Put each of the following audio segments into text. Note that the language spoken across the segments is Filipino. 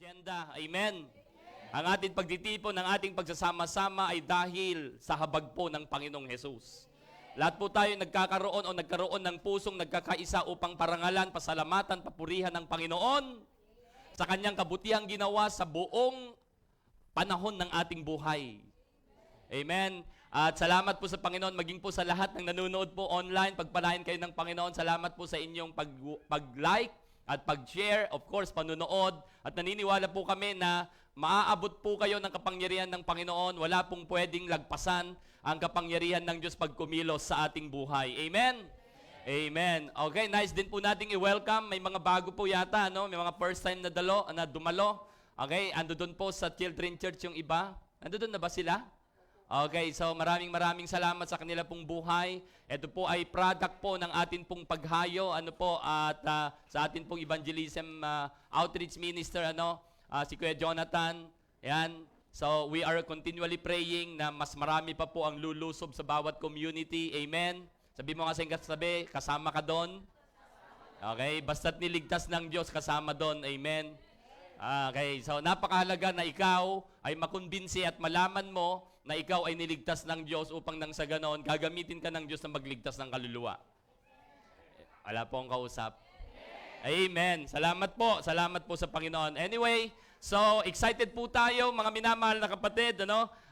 agenda. Amen. Ang ating pagtitipon, ng ating pagsasama-sama ay dahil sa habag po ng Panginoong Hesus. Lahat po tayo nagkaroon ng pusong nagkakaisa upang parangalan, pasalamatan, papurihan ng Panginoon sa kanyang kabutihang ginawa sa buong panahon ng ating buhay. Amen. At salamat po sa Panginoon, maging po sa lahat ng nanonood po online, pagpalain kayo ng Panginoon. Salamat po sa inyong pag-like at pag-share, of course, panunood. At naniniwala po kami na maaabot po kayo ng kapangyarihan ng Panginoon. Wala pong pwedeng lagpasan ang kapangyarihan ng Diyos pag kumilos sa ating buhay. Amen? Amen. Okay, nice din po nating i-welcome. May mga bago po yata, no? May mga first time na dumalo. Okay, ando doon po sa Children Church yung iba. Ando doon na ba sila? Okay, so maraming salamat sa kanila pong buhay. Ito po ay product po ng atin pong paghayo, at sa atin pong evangelism outreach minister, si Kuya Jonathan. Ayan. So we are continually praying na mas marami pa po ang lulusob sa bawat community. Amen. Sabi mo nga sa katabi, kasama ka doon. Okay, basta't niligtas ng Diyos, kasama doon. Amen. Okay, so napakahalaga na ikaw ay makumbinsi at malaman mo na ikaw ay niligtas ng Diyos upang nang sa ganon, gagamitin ka ng Diyos na magligtas ng kaluluwa. Wala po ang kausap. Amen. Salamat po sa Panginoon. Anyway, so excited po tayo mga minamahal na kapatid,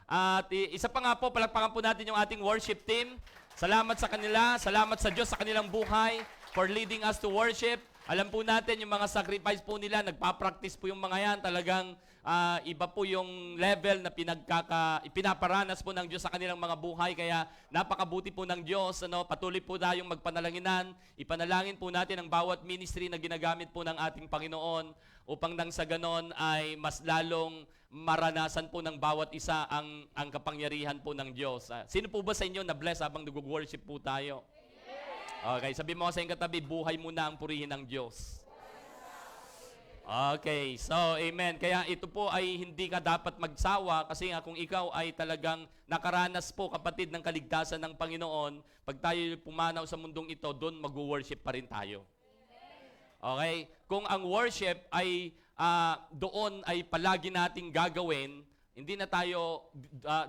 At isa pa nga po, palakpakan po natin yung ating worship team. Salamat sa kanila, salamat sa Diyos sa kanilang buhay for leading us to worship. Alam po natin yung mga sacrifice po nila, nagpa-practice po yung mga yan, talagang iba po yung level na pinaparanas po ng Diyos sa kanilang mga buhay. Kaya napakabuti po ng Diyos. Patuloy po tayong magpanalanginan. Ipanalangin po natin ang bawat ministry na ginagamit po ng ating Panginoon upang nang sa ganon ay mas lalong maranasan po ng bawat isa ang kapangyarihan po ng Diyos. Sino po ba sa inyo na bless habang nag-worship po tayo? Okay, sabi mo sa iyong katabi, buhay muna ang purihin ng Diyos. Okay, so amen. Kaya ito po ay hindi ka dapat magsawa kasi nga kung ikaw ay talagang nakaranas po kapatid ng kaligtasan ng Panginoon, pag tayo pumanaw sa mundong ito, doon mag-worship pa rin tayo. Okay? Kung ang worship ay doon ay palagi nating gagawin, hindi na tayo,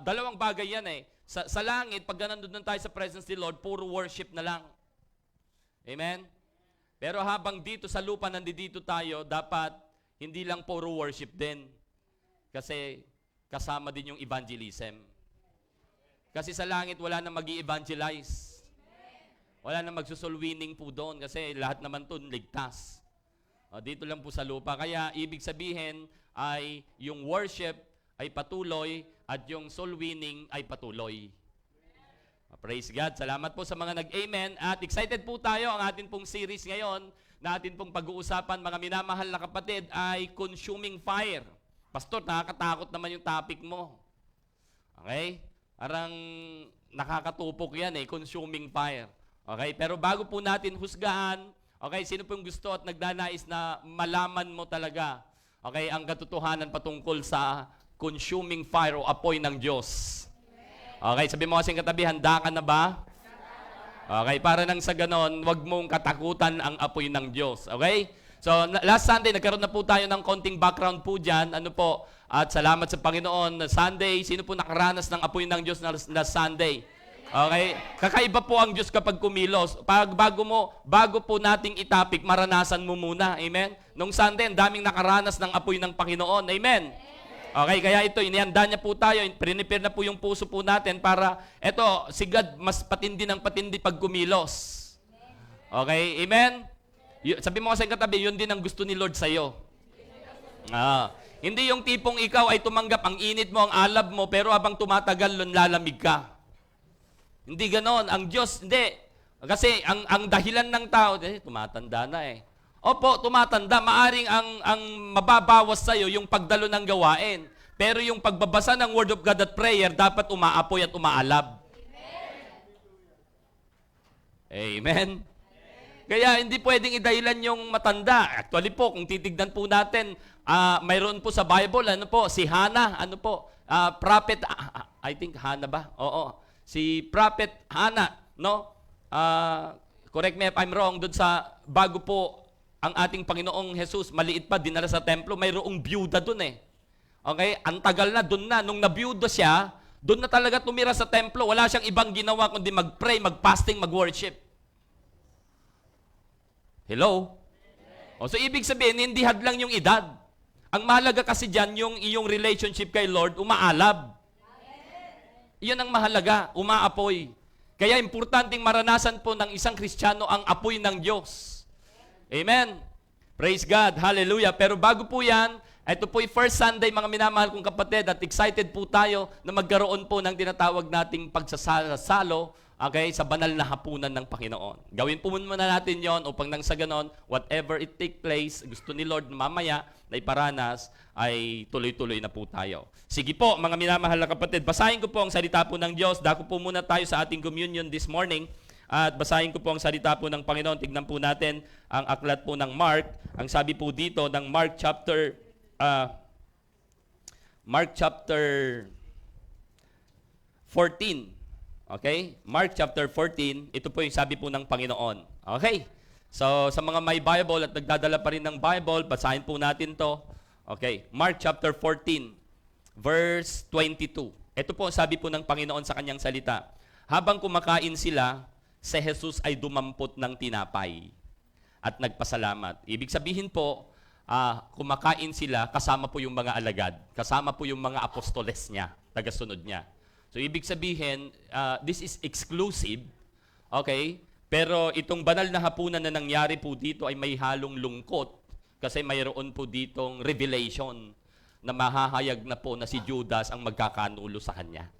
dalawang bagay yan eh. Sa langit, pag nandun tayo sa presence ni Lord, puro worship na lang. Amen? Pero habang dito sa lupa, nandito tayo, dapat hindi lang puro worship din. Kasi kasama din yung evangelism. Kasi sa langit, wala na mag-i-evangelize. Wala na magsusoul winning po doon kasi lahat naman to ligtas. Dito lang po sa lupa. Kaya ibig sabihin ay yung worship ay patuloy at yung soul winning ay patuloy. Praise God. Salamat po sa mga nag-amen. At excited po tayo. Ang atin pong series ngayon na atin pong pag-uusapan, mga minamahal na kapatid, ay consuming fire. Pastor, nakakatakot naman yung topic mo. Okay? Parang nakakatupok yan consuming fire. Okay? Pero bago po natin husgahan, okay, sino pong gusto at nagdanais na malaman mo talaga, okay, ang katotohanan patungkol sa consuming fire o apoy ng Diyos? Okay, sabi mo kasing katabi, handa ka na ba? Okay, para nang sa ganon, wag mong katakutan ang apoy ng Diyos. Okay? So, last Sunday, nagkaroon na po tayo ng konting background po dyan. At salamat sa Panginoon. Sunday, sino po nakaranas ng apoy ng Diyos na Sunday? Okay? Kakaiba po ang Diyos kapag kumilos. Bago po nating itapik, maranasan mo muna. Amen? Nung Sunday, ang daming nakaranas ng apoy ng Panginoon. Amen? Okay, kaya ito, inihanda niya po tayo, prepare na po yung puso po natin para, si God mas patindi ng patindi pag kumilos. Okay, amen? Sabi mo kasi katabi, yun din ang gusto ni Lord sa'yo. Hindi yung tipong ikaw ay tumanggap, ang init mo, ang alab mo, pero habang tumatagal, lalamig ka. Hindi ganon. Ang Diyos, hindi. Kasi ang dahilan ng tao, tumatanda na Opo, tumatanda. Maaring ang mababawas sa'yo yung pagdalo ng gawain. Pero yung pagbabasa ng Word of God at prayer, dapat umaapoy at umaalab. Amen? Kaya hindi pwedeng idahilan yung matanda. Actually po, kung titignan po natin, mayroon po sa Bible, si Hannah, prophet, I think Hannah ba? Oo. Si Prophet Hannah, correct me if I'm wrong, doon sa bago po ang ating Panginoong Jesus, maliit pa, dinala sa templo, mayroong byuda dun eh. Okay? Ang tagal na, dun na. Nung nabyuda siya, dun na talaga tumira sa templo. Wala siyang ibang ginawa kundi mag-pray, mag-fasting, mag-worship. Hello? O, so, ibig sabihin, hindi hadlang yung edad. Ang mahalaga kasi dyan, yung iyong relationship kay Lord, umaalab. Iyon ang mahalaga, umaapoy. Kaya importanteng maranasan po ng isang Kristiyano ang apoy ng Diyos. Amen. Praise God. Hallelujah. Pero bago po yan, ito po yung first Sunday, mga minamahal kong kapatid, at excited po tayo na magkaroon po ng tinatawag nating pagsasalo, okay, sa banal na hapunan ng Panginoon. Gawin po muna natin yon upang nang sa ganon, whatever it take place, gusto ni Lord na mamaya na iparanas, ay tuloy-tuloy na po tayo. Sige po, mga minamahal na kapatid, basahin ko po ang salita po ng Diyos. Dako po muna tayo sa ating communion this morning. At basahin ko po ang salita po ng Panginoon. Tignan po natin ang aklat po ng Mark. Ang sabi po dito ng Mark chapter 14. Okay? Mark chapter 14, ito po yung sabi po ng Panginoon. Okay? So, sa mga may Bible at nagdadala pa rin ng Bible, basahin po natin to. Okay? Mark chapter 14, verse 22. Ito po ang sabi po ng Panginoon sa kanyang salita. Habang kumakain sila, si Jesus ay dumampot ng tinapay at nagpasalamat. Ibig sabihin po, kumakain sila, kasama po yung mga alagad, kasama po yung mga apostoles niya, tagasunod niya. So, ibig sabihin, this is exclusive, okay? Pero itong banal na hapunan na nangyari po dito ay may halong lungkot kasi mayroon po ditong revelation na mahahayag na po na si Judas ang magkakanulo sa kanya.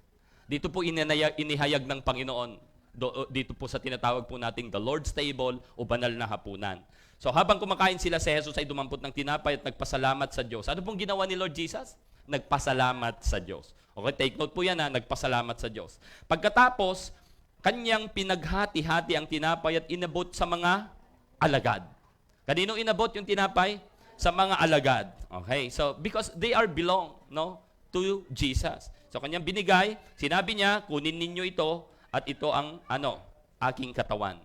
Dito po inihayag ng Panginoon, dito po sa tinatawag po nating the Lord's Table o banal na hapunan. So habang kumakain sila, si Jesus ay dumampot ng tinapay at nagpasalamat sa Diyos. Ano pong ginawa ni Lord Jesus? Nagpasalamat sa Diyos. Okay, take note po yan ha, nagpasalamat sa Diyos. Pagkatapos, kanyang pinaghati-hati ang tinapay at inabot sa mga alagad. Kanino inabot yung tinapay? Sa mga alagad. Okay, so because they are belong, no, to Jesus. So kanyang binigay, sinabi niya, kunin ninyo ito at ito ang aking katawan.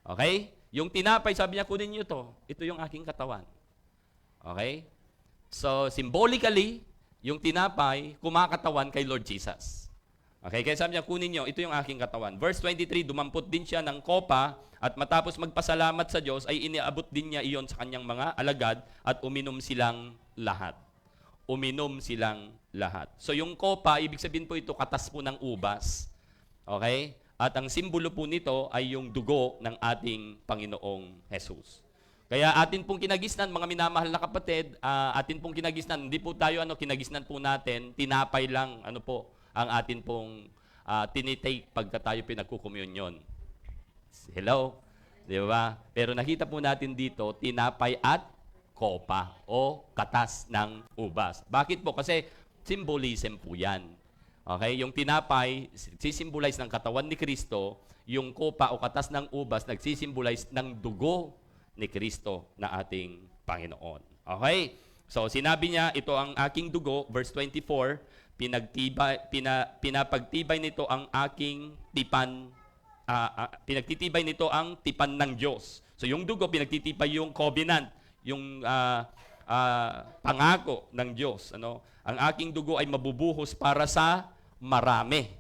Okay? Yung tinapay, sabi niya, kunin niyo ito. Ito yung aking katawan. Okay? So symbolically, yung tinapay, kumakatawan kay Lord Jesus. Okay, kaya sabi niya, kunin nyo, ito yung aking katawan. Verse 23, dumampot din siya ng kopa at matapos magpasalamat sa Diyos, ay iniabot din niya iyon sa kanyang mga alagad at uminom silang lahat. Uminom silang lahat. So yung kopa, ibig sabihin po ito, katas po ng ubas. Okay? At ang simbolo po nito ay yung dugo ng ating Panginoong Jesus. Kaya atin pong kinagisnan, mga minamahal na kapatid, atin pong kinagisnan, hindi po tayo kinagisnan po natin, tinapay lang, ang atin pong tinitake pagka tayo pinagkukomunyon. Hello? Di ba? Pero nakita po natin dito, tinapay at kopa o katas ng ubas. Bakit po? Kasi symbolism po yan. Okay? Yung tinapay, sisimbolize ng katawan ni Kristo, yung kopa o katas ng ubas, nagsisimbolize ng dugo ni Kristo na ating Panginoon. Okay? So, sinabi niya, ito ang aking dugo, verse 24, pinapagtibay nito ang aking tipan, pinagtitibay nito ang tipan ng Diyos. So, yung dugo, pinagtitibay yung covenant, yung pangako ng Diyos. Ang aking dugo ay mabubuhos para sa marami.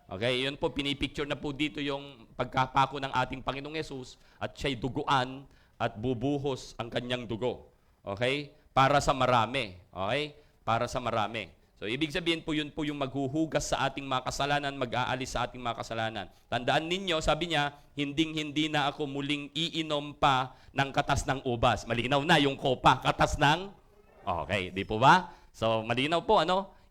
Okay? Yun po, pinipicture na po dito yung pagkapako ng ating Panginoong Yesus at siya'y duguan at bubuhos ang kanyang dugo. Okay? Para sa marami. Okay? Para sa marami. So, ibig sabihin po, yun po yung maghuhugas sa ating mga kasalanan, mag-aalis sa ating mga kasalanan. Tandaan ninyo, sabi niya, hinding-hindi na ako muling iinom pa ng katas ng ubas. Malinaw na yung kopa, katas ng... Okay, di po ba? So, malinaw po,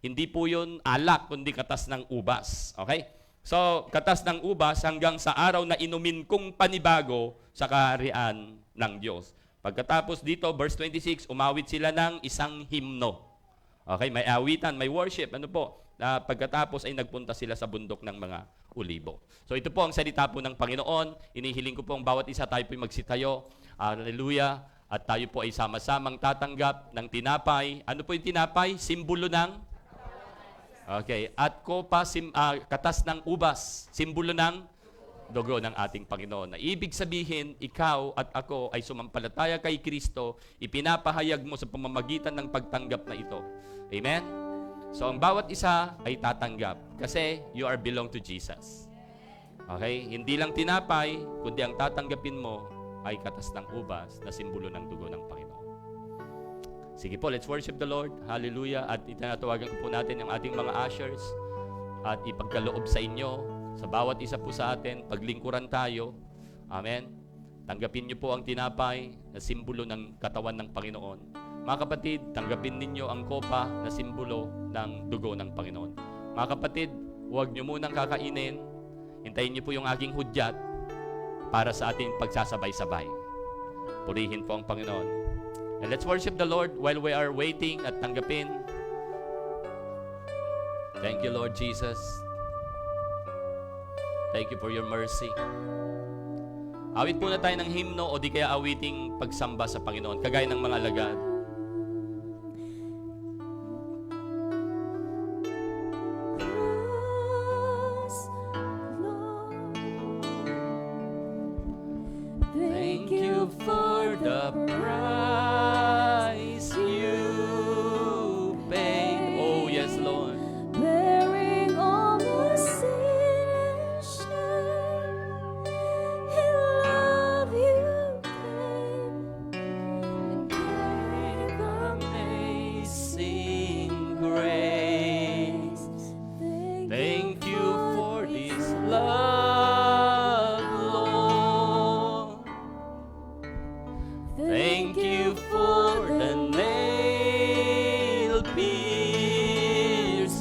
Hindi po yun alak, kundi katas ng ubas. Okay? So, katas ng ubas hanggang sa araw na inumin kong panibago sa kaharian ng Diyos. Pagkatapos dito, verse 26, umawit sila ng isang himno. Okay, may awitan, may worship. Pagkatapos ay nagpunta sila sa bundok ng mga ulibo. So ito po ang salita po ng Panginoon. Inihiling ko po ang bawat isa, tayo po ay magsitayo. Hallelujah. At tayo po ay sama-samang tatanggap ng tinapay. Ano po yung tinapay? Simbolo ng? Okay. At kopa, katas ng ubas. Simbolo ng? dugo ng ating Panginoon. Na ibig sabihin, ikaw at ako ay sumampalataya kay Kristo, ipinapahayag mo sa pamamagitan ng pagtanggap na ito. Amen? So, ang bawat isa ay tatanggap kasi you are belong to Jesus. Okay? Hindi lang tinapay, kundi ang tatanggapin mo ay katas ng ubas na simbolo ng dugo ng Panginoon. Sige po, let's worship the Lord. Hallelujah. At itinatawagan po natin ang ating mga ushers at ipagkaloob sa inyo, sa bawat isa po sa atin, paglingkuran tayo. Amen. Tanggapin niyo po ang tinapay na simbolo ng katawan ng Panginoon. Mga kapatid, tanggapin ninyo ang kopa na simbolo ng dugo ng Panginoon. Mga kapatid, huwag niyo munang kakainin. Hintayin niyo po yung aking hudyat para sa ating pagsasabay-sabay. Purihin po ang Panginoon. And let's worship the Lord while we are waiting at tanggapin. Thank you, Lord Jesus. Thank you for your mercy. Awit po na tayo ng himno o di kaya awiting pagsamba sa Panginoon, kagaya ng mga alagad. Thank you for the price you paid. Oh, yes, Lord. Bearing all my sin and shame, in love you came and gave Amazing grace. Thank you for this love, Lord. Thank you for the nail-pierced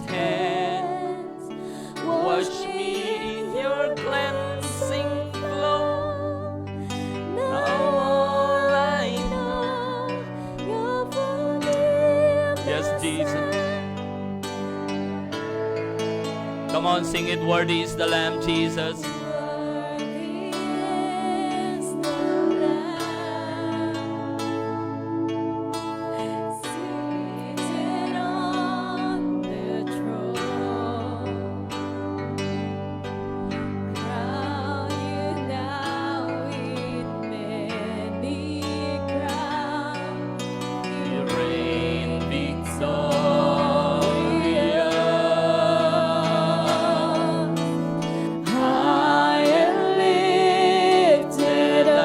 hands. Wash me in your cleansing flow. Now all I know, your forgiveness. Yes, Jesus. Come on, sing it. Worthy is the Lamb, Jesus. Worthy is the Lamb, seated on the throne. Crown you now with many crowns. You reign victorious. High and lifted up,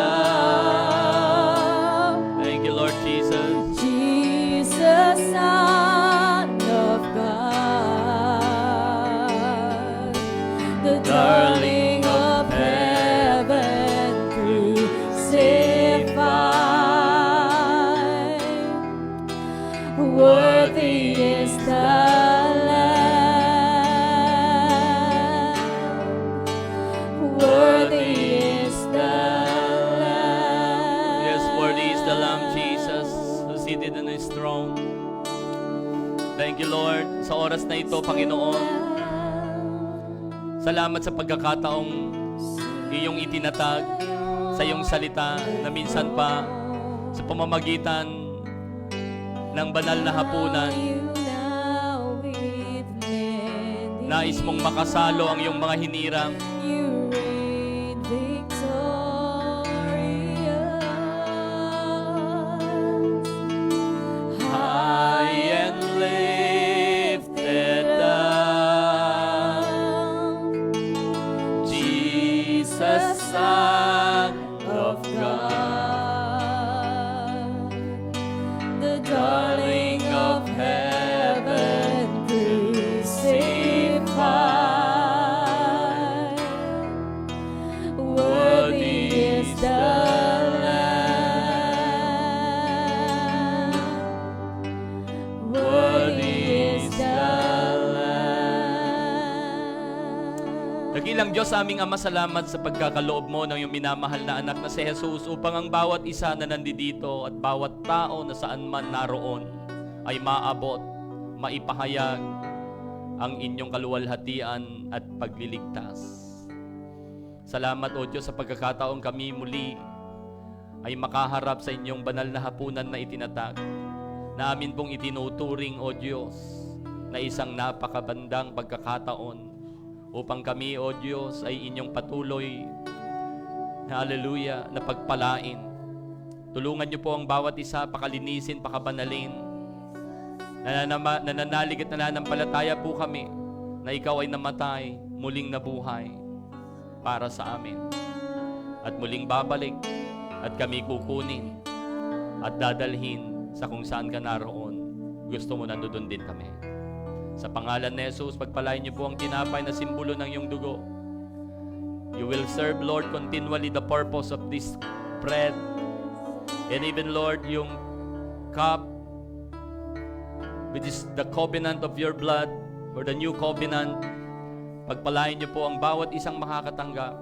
Thank you, Lord Jesus. Jesus, Son of God, the darling of heaven crucified. Worthy is the Lamb. Worthy is the Lamb. Yes, worthy is the Lamb, Jesus, who seated on His throne. Thank you, Lord, sa oras na ito, Panginoon. Salamat sa pagkakataong iyong itinatag sa iyong salita na minsan pa sa pamamagitan ng banal na hapunan, nais mong makasalo ang iyong mga hinirang. You reign victorious. High and lifted up, Jesus, Son of God, the darling of heaven crucified. Worthy is the Lamb. Worthy is the Lamb. Dakilang Diyos, aming Ama, salamat sa pagkakaloob mo ng iyong minamahal na anak na si Jesus upang ang bawat isa na nandito at bawat tao na saan man naroon ay maabot, maipahayag ang inyong kaluwalhatian at pagliligtas. Salamat, O Diyos, sa pagkakataong kami muli ay makaharap sa inyong banal na hapunan na itinatag, na amin pong itinuturing, O Diyos, na isang napakabandang pagkakataon upang kami, O Diyos, ay inyong patuloy, hallelujah, na pagpalain. Tulungan niyo po ang bawat isa, pakalinisin, pakabanalin. Nananalig at nananampalataya po kami na ikaw ay namatay, muling nabuhay para sa amin. At muling babalik at kami kukunin at dadalhin sa kung saan ka naroon. Gusto mo nandoon din kami. Sa pangalan ni Jesus, pagpalain niyo po ang tinapay na simbolo ng iyong dugo. You will serve, Lord, continually the purpose of this bread. And even, Lord, yung cup, which is the covenant of your blood, or the new covenant, pagpalain niyo po ang bawat isang makakatanggap.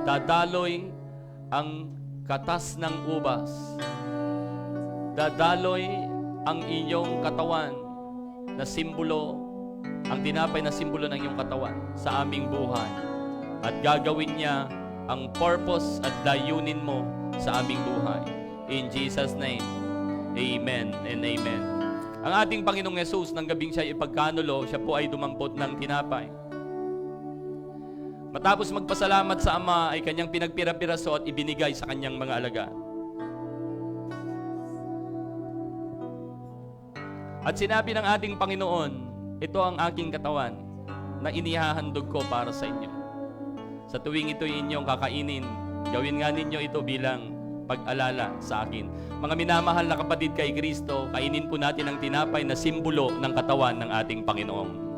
Dadaloy ang katas ng ubas. Dadaloy ang inyong katawan na simbolo, ang tinapay na simbolo ng iyong katawan sa aming buhay. At gagawin niya ang purpose at layunin mo sa aming buhay. In Jesus' name, amen and amen. Ang ating Panginoong Yesus, nang gabing siya ipagkanulo, siya po ay dumampot ng tinapay. Matapos magpasalamat sa Ama, ay kanyang pinagpira-piraso at ibinigay sa kanyang mga alagad. At sinabi ng ating Panginoon, ito ang aking katawan na inihahandog ko para sa inyo. Sa tuwing ito'y inyong kakainin, gawin nga ninyo ito bilang pag-alala sa akin. Mga minamahal na kapatid kay Kristo, kainin po natin ang tinapay na simbolo ng katawan ng ating Panginoon.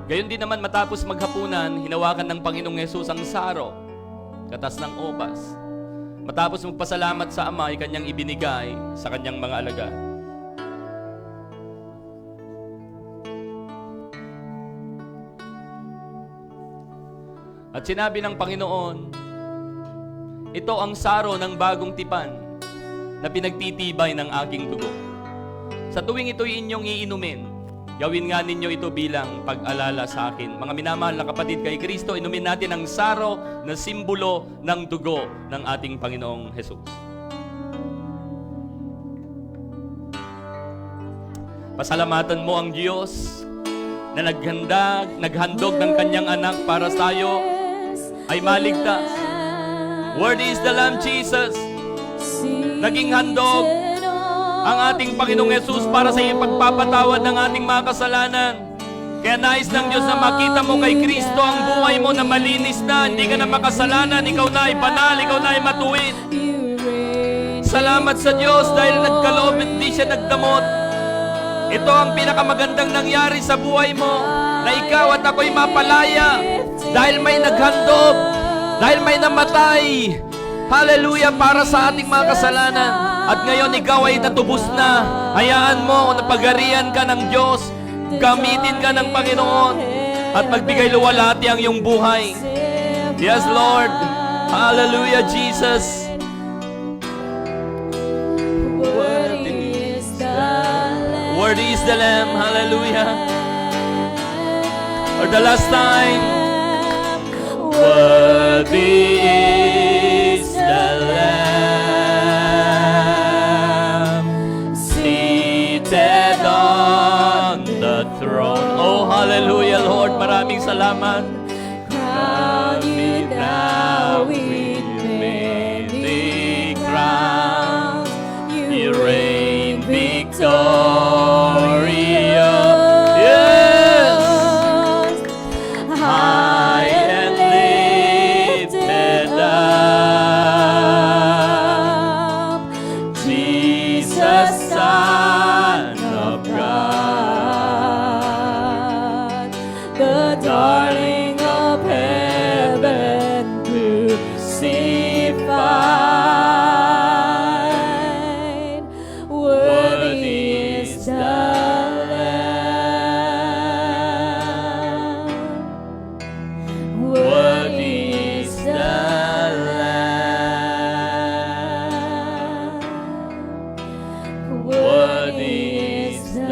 Gayon din naman matapos maghapunan, hinawakan ng Panginoong Yesus ang saro, katas ng ubas. Matapos magpasalamat sa Ama, ay kanyang ibinigay sa kanyang mga alagad. At sinabi ng Panginoon, ito ang saro ng bagong tipan na pinagtitibay ng aking dugo. Sa tuwing ito'y inyong iinumin, gawin nga ninyo ito bilang pag-alala sa akin. Mga minamahal na kapatid kay Kristo, inumin natin ang saro na simbolo ng dugo ng ating Panginoong Hesus. Pasalamatan mo ang Diyos na naghandog ng kanyang anak para sa tayo ay maligtas. Worthy is the Lamb, Jesus. Naging handog ang ating Panginoong Yesus para sa iyong pagpapatawad ng ating mga kasalanan. Kaya nais ng Diyos na makita mo kay Kristo ang buhay mo na malinis na, hindi ka na makasalanan, ikaw na ay banal, ikaw na ay matuwid. Salamat sa Diyos dahil nagkaloob, hindi siya nagdamot. Ito ang pinakamagandang nangyari sa buhay mo, na ikaw at ako'y mapalaya dahil may naghandog, dahil may namatay. Hallelujah, para sa ating mga kasalanan. At ngayon ikaw ay natubos na. Hayaan mo na pagarian ka ng Diyos. Gamitin ka ng Panginoon. At magbigay luwalhati ang iyong buhay. Yes, Lord. Hallelujah, Jesus. Worthy is the Lamb. Hallelujah. For the last time. Worthy is the Lamb seated on the throne. Oh, hallelujah, Lord. Maraming salamat. Crown you now with many crowns. You reign victorious. Yes. High and lifted up. Jesus, Son of God, the darling of heaven, crucified. Worthy is the Lamb. Worthy is the Lamb. Worthy is the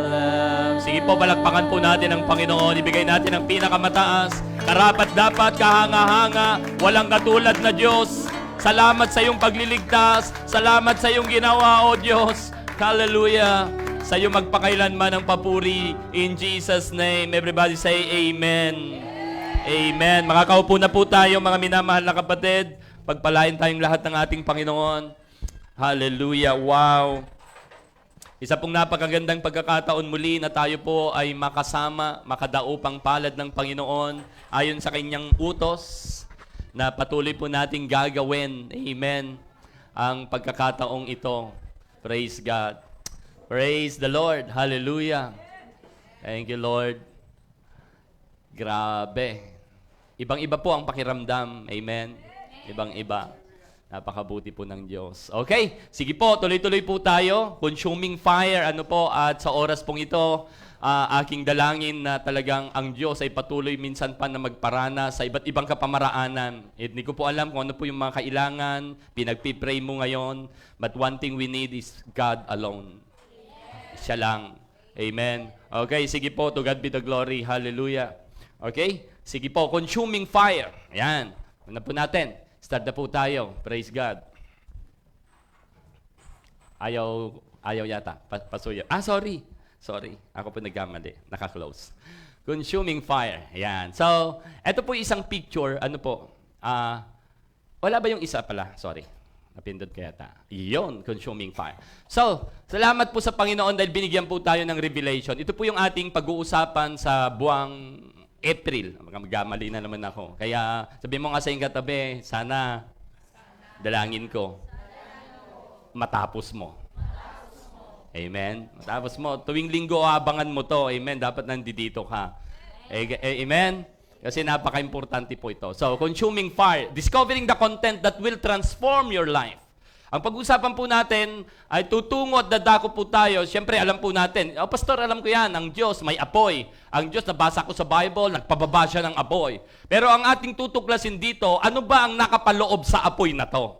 Lamb. Sige po, palakpakan po natin ang Panginoon. Ibigay natin ang pinakamataas karapat dapat, kahanga-hanga, walang katulad na Diyos. Salamat sa iyong pagliligtas. Salamat sa iyong ginawa, O Diyos. Hallelujah. Sa iyo magpakailanman ang papuri. In Jesus' name, everybody say Amen. Amen. Makakaupo na po tayo, mga minamahal na kapatid. Pagpalain tayong lahat ng ating Panginoon. Hallelujah. Wow. Isa pong napakagandang pagkakataon muli na tayo po ay makasama, makadaupang palad ng Panginoon ayon sa kanyang utos na patuloy po nating gagawin. Amen. Ang pagkakataong ito. Praise God. Praise the Lord. Hallelujah. Thank you, Lord. Grabe. Ibang-iba po ang pakiramdam. Amen. Ibang-iba. Napakabuti po ng Diyos. Okay, sige po, tuloy-tuloy po tayo. Consuming fire, ano po, at sa oras pong ito, aking dalangin na talagang ang Diyos ay patuloy minsan pa na magparana sa iba't ibang kapamaraanan. Hindi ko po alam kung ano po yung mga kailangan, pinagpipray mo ngayon, but one thing we need is God alone. Siya lang. Amen. Okay, sige po, to God be the glory. Hallelujah. Okay, sige po, consuming fire. Ayan, ano po natin? Start na po tayo. Praise God. Ayaw yata. Pasuyo. Sorry. Ako po nagkamali. Naka-close. Consuming fire. Ayan. So, eto po isang picture. Ano po? Wala ba yung isa pala? Sorry. Napindot ko yata. Iyon, consuming fire. So, salamat po sa Panginoon dahil binigyan po tayo ng revelation. Ito po yung ating pag-uusapan sa buwang April. Magkamali na naman ako. Kaya sabi mo nga sa iyong katabi, sana dalangin ko matapos mo. Amen? Matapos mo. Tuwing linggo, abangan mo to. Amen? Dapat nandito ka. Amen? Kasi napaka-importante po ito. So, consuming fire. Discovering the content that will transform your life. Ang pag-usapan po natin ay tutungo at dadako po tayo. Siyempre, alam po natin, Pastor, alam ko yan, ang Diyos may apoy. Ang Diyos, nabasa ko sa Bible, nagpababa siya ng apoy. Pero ang ating tutuklasin dito, ano ba ang nakapaloob sa apoy na to?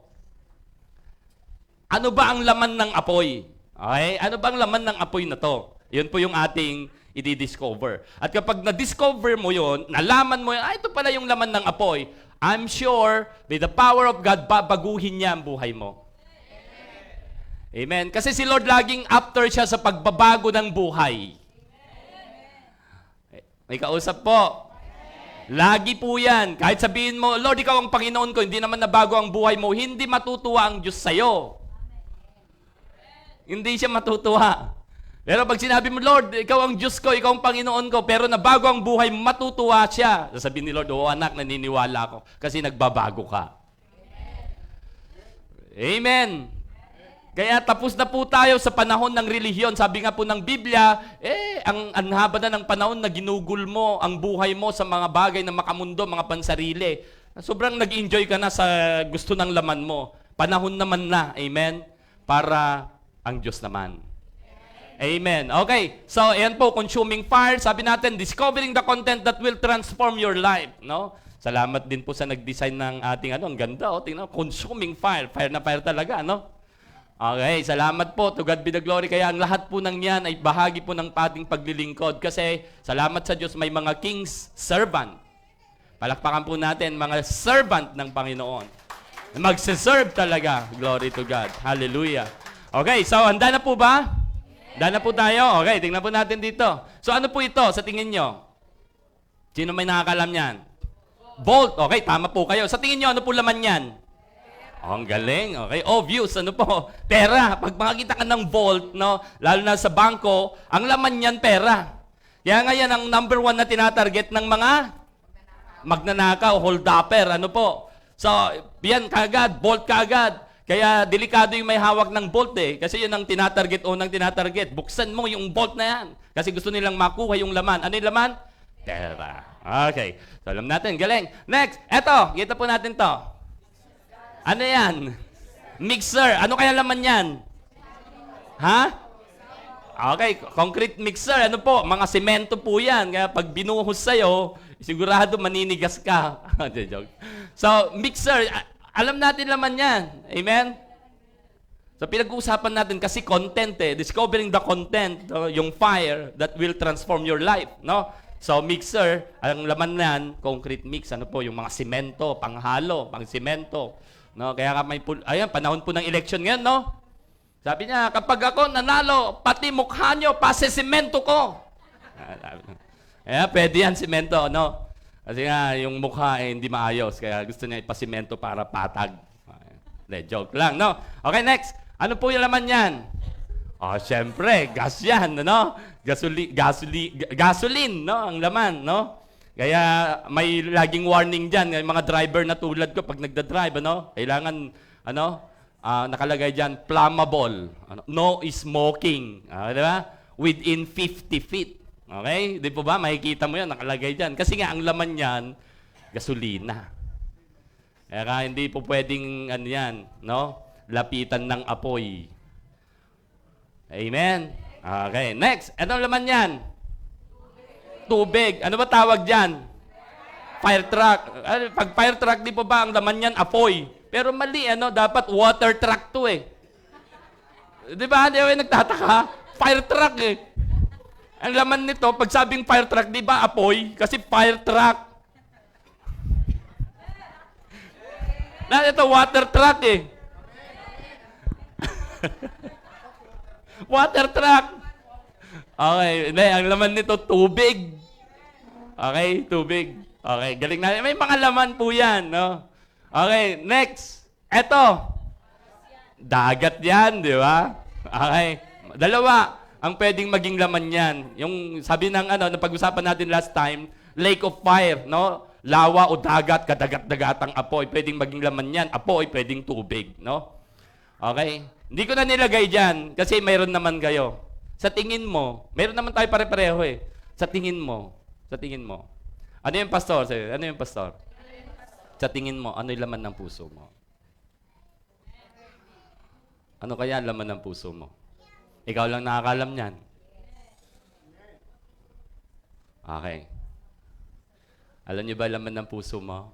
Ano ba ang laman ng apoy? Okay? Ano ba ang laman ng apoy na to? Yun po yung ating i-discover. At kapag na-discover mo yun, nalaman mo yun, ito pala yung laman ng apoy, I'm sure, with the power of God, babaguhin niya ang buhay mo. Amen. Kasi si Lord laging after siya sa pagbabago ng buhay. May kausap po. Lagi po yan. Kahit sabihin mo, Lord, ikaw ang Panginoon ko, hindi naman nabago ang buhay mo, hindi matutuwa ang Diyos sa'yo. Hindi siya matutuwa. Pero pag sinabi mo, Lord, ikaw ang Diyos ko, ikaw ang Panginoon ko, pero nabago ang buhay, matutuwa siya. Sasabihin ni Lord, anak, naniniwala ako kasi nagbabago ka. Amen. Kaya tapos na po tayo sa panahon ng relihiyon. Sabi nga po ng Biblia, ang haba na ng panahon na ginugol mo ang buhay mo sa mga bagay na makamundo, mga pansarili. Sobrang nag-enjoy ka na sa gusto ng laman mo. Panahon naman na, amen, para ang Diyos naman. Amen. Okay, so ayan po, consuming fire. Sabi natin, discovering the content that will transform your life. No? Salamat din po sa nag-design ng ating, ang ganda, tingnan, consuming fire. Fire na fire talaga, no? Okay, salamat po. To God be the glory. Kaya ang lahat po ng yan ay bahagi po ng ating paglilingkod. Kasi salamat sa Diyos, may mga king's servant. Palakpakan po natin, mga servant ng Panginoon. Magsiserve talaga. Glory to God. Hallelujah. Okay, so handa na po ba? Handa na po tayo? Okay, tingnan po natin dito. So ano po ito sa tingin nyo? Sino may nakakalam yan? Bolt. Okay, tama po kayo. Sa tingin nyo, ano po laman yan? Ang galing. Okay. Obvious. Ano po? Pera. Pag makakita ka ng vault, no, lalo na sa bangko, ang laman niyan pera. Kaya nga yan ang number 1 na tinatarget ng mga magnanakaw, hold-upper. Ano po? So, yan kagad. Vault kagad. Kaya delikado yung may hawak ng vault eh. Kasi yun ang tinatarget, unang tinatarget. Buksan mo yung vault na yan. Kasi gusto nilang makuha yung laman. Ano yung laman? Pera. Okay. So, alam natin. Galing. Next. Eto. Kita po natin to. Ano yan? Mixer. Ano kaya laman yan? Ha? Okay, concrete mixer. Ano po? Mga semento po yan. Kaya pag binuhos sa'yo, sigurado maninigas ka. So, mixer. Alam natin laman yan. Amen? So, pinag-uusapan natin kasi content eh. Discovering the content, yung fire that will transform your life. No? So, mixer, ang laman nan, concrete mix, ano po, yung mga simento, panghalo, pang simento. No? Kaya ayan, panahon po ng election ngayon, no? Sabi niya, kapag ako nanalo, pati mukha nyo, pasisemento ko. Kaya pwede yan, simento, no? Kasi nga, yung mukha hindi maayos, kaya gusto niya ipasimento para patag. Joke lang, no? Okay, next. Ano po yung laman yan? Siyempre, gas yan, no? Gasoline, no? Ang laman, no? Kaya may laging warning dyan, yung mga driver na tulad ko, pag nagda-drive, ano? Kailangan, nakalagay dyan, flammable. No smoking. Di ba? Within 50 feet. Okay? Di po ba? Makikita mo yan, nakalagay dyan. Kasi nga, ang laman yan, gasolina. Kaya hindi po pwedeng, no? Lapitan ng apoy. Amen? Okay, next. Anong laman yan? Tubig. Ano ba tawag dyan? Fire truck. Pag fire truck, di po ba ang laman yan? Apoy. Pero mali, dapat water truck to eh. Di ba? Di ba nagtataka? Fire truck eh. Ang laman nito, pag sabing fire truck, di ba apoy? Kasi fire truck. Ito, water truck eh. Water truck. Okay, hindi, ang laman nito, tubig. Okay, tubig. Okay, galing na. May mga laman po yan, no? Okay, next. Eto. Dagat yan, di ba? Okay. Dalawa ang pwedeng maging laman yan. Yung sabi ng napag-usapan natin last time, lake of fire, no? Lawa o dagat, kadagat-dagatang apoy. Pwedeng maging laman yan. Apoy, pwedeng tubig, no? Okay? Hindi ko na nilagay dyan kasi mayroon naman kayo. Sa tingin mo, mayroon naman tayo pare-pareho eh. Sa tingin mo. Ano yung pastor? Ano yung pastor? Sa tingin mo, ano yung laman ng puso mo? Ano kaya ang laman ng puso mo? Ikaw lang nakakalam niyan. Okay. Alam niyo ba laman ng puso mo?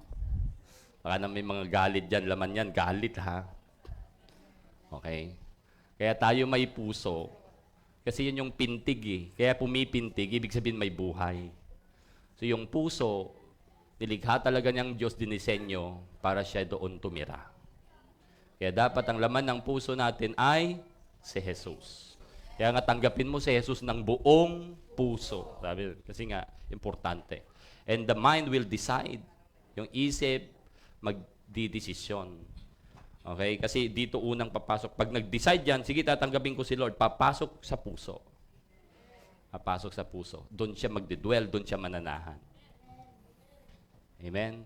Baka na may mga galit dyan. Laman yan, galit ha. Okay? Kaya tayo may puso. Kasi yun yung pintig eh. Kaya pumipintig, ibig sabihin may buhay. So yung puso, nilikha talaga niyang Diyos dinisenyo para siya doon tumira. Kaya dapat ang laman ng puso natin ay si Jesus. Kaya nga tanggapin mo si Jesus ng buong puso. Sabi, kasi nga, importante. And the mind will decide. Yung isip, magdidesisyon. Okay? Kasi dito unang papasok. Pag nag-decide yan, sige, tatanggapin ko si Lord. Papasok sa puso. Papasok sa puso. Doon siya magdidwell, doon siya mananahan. Amen?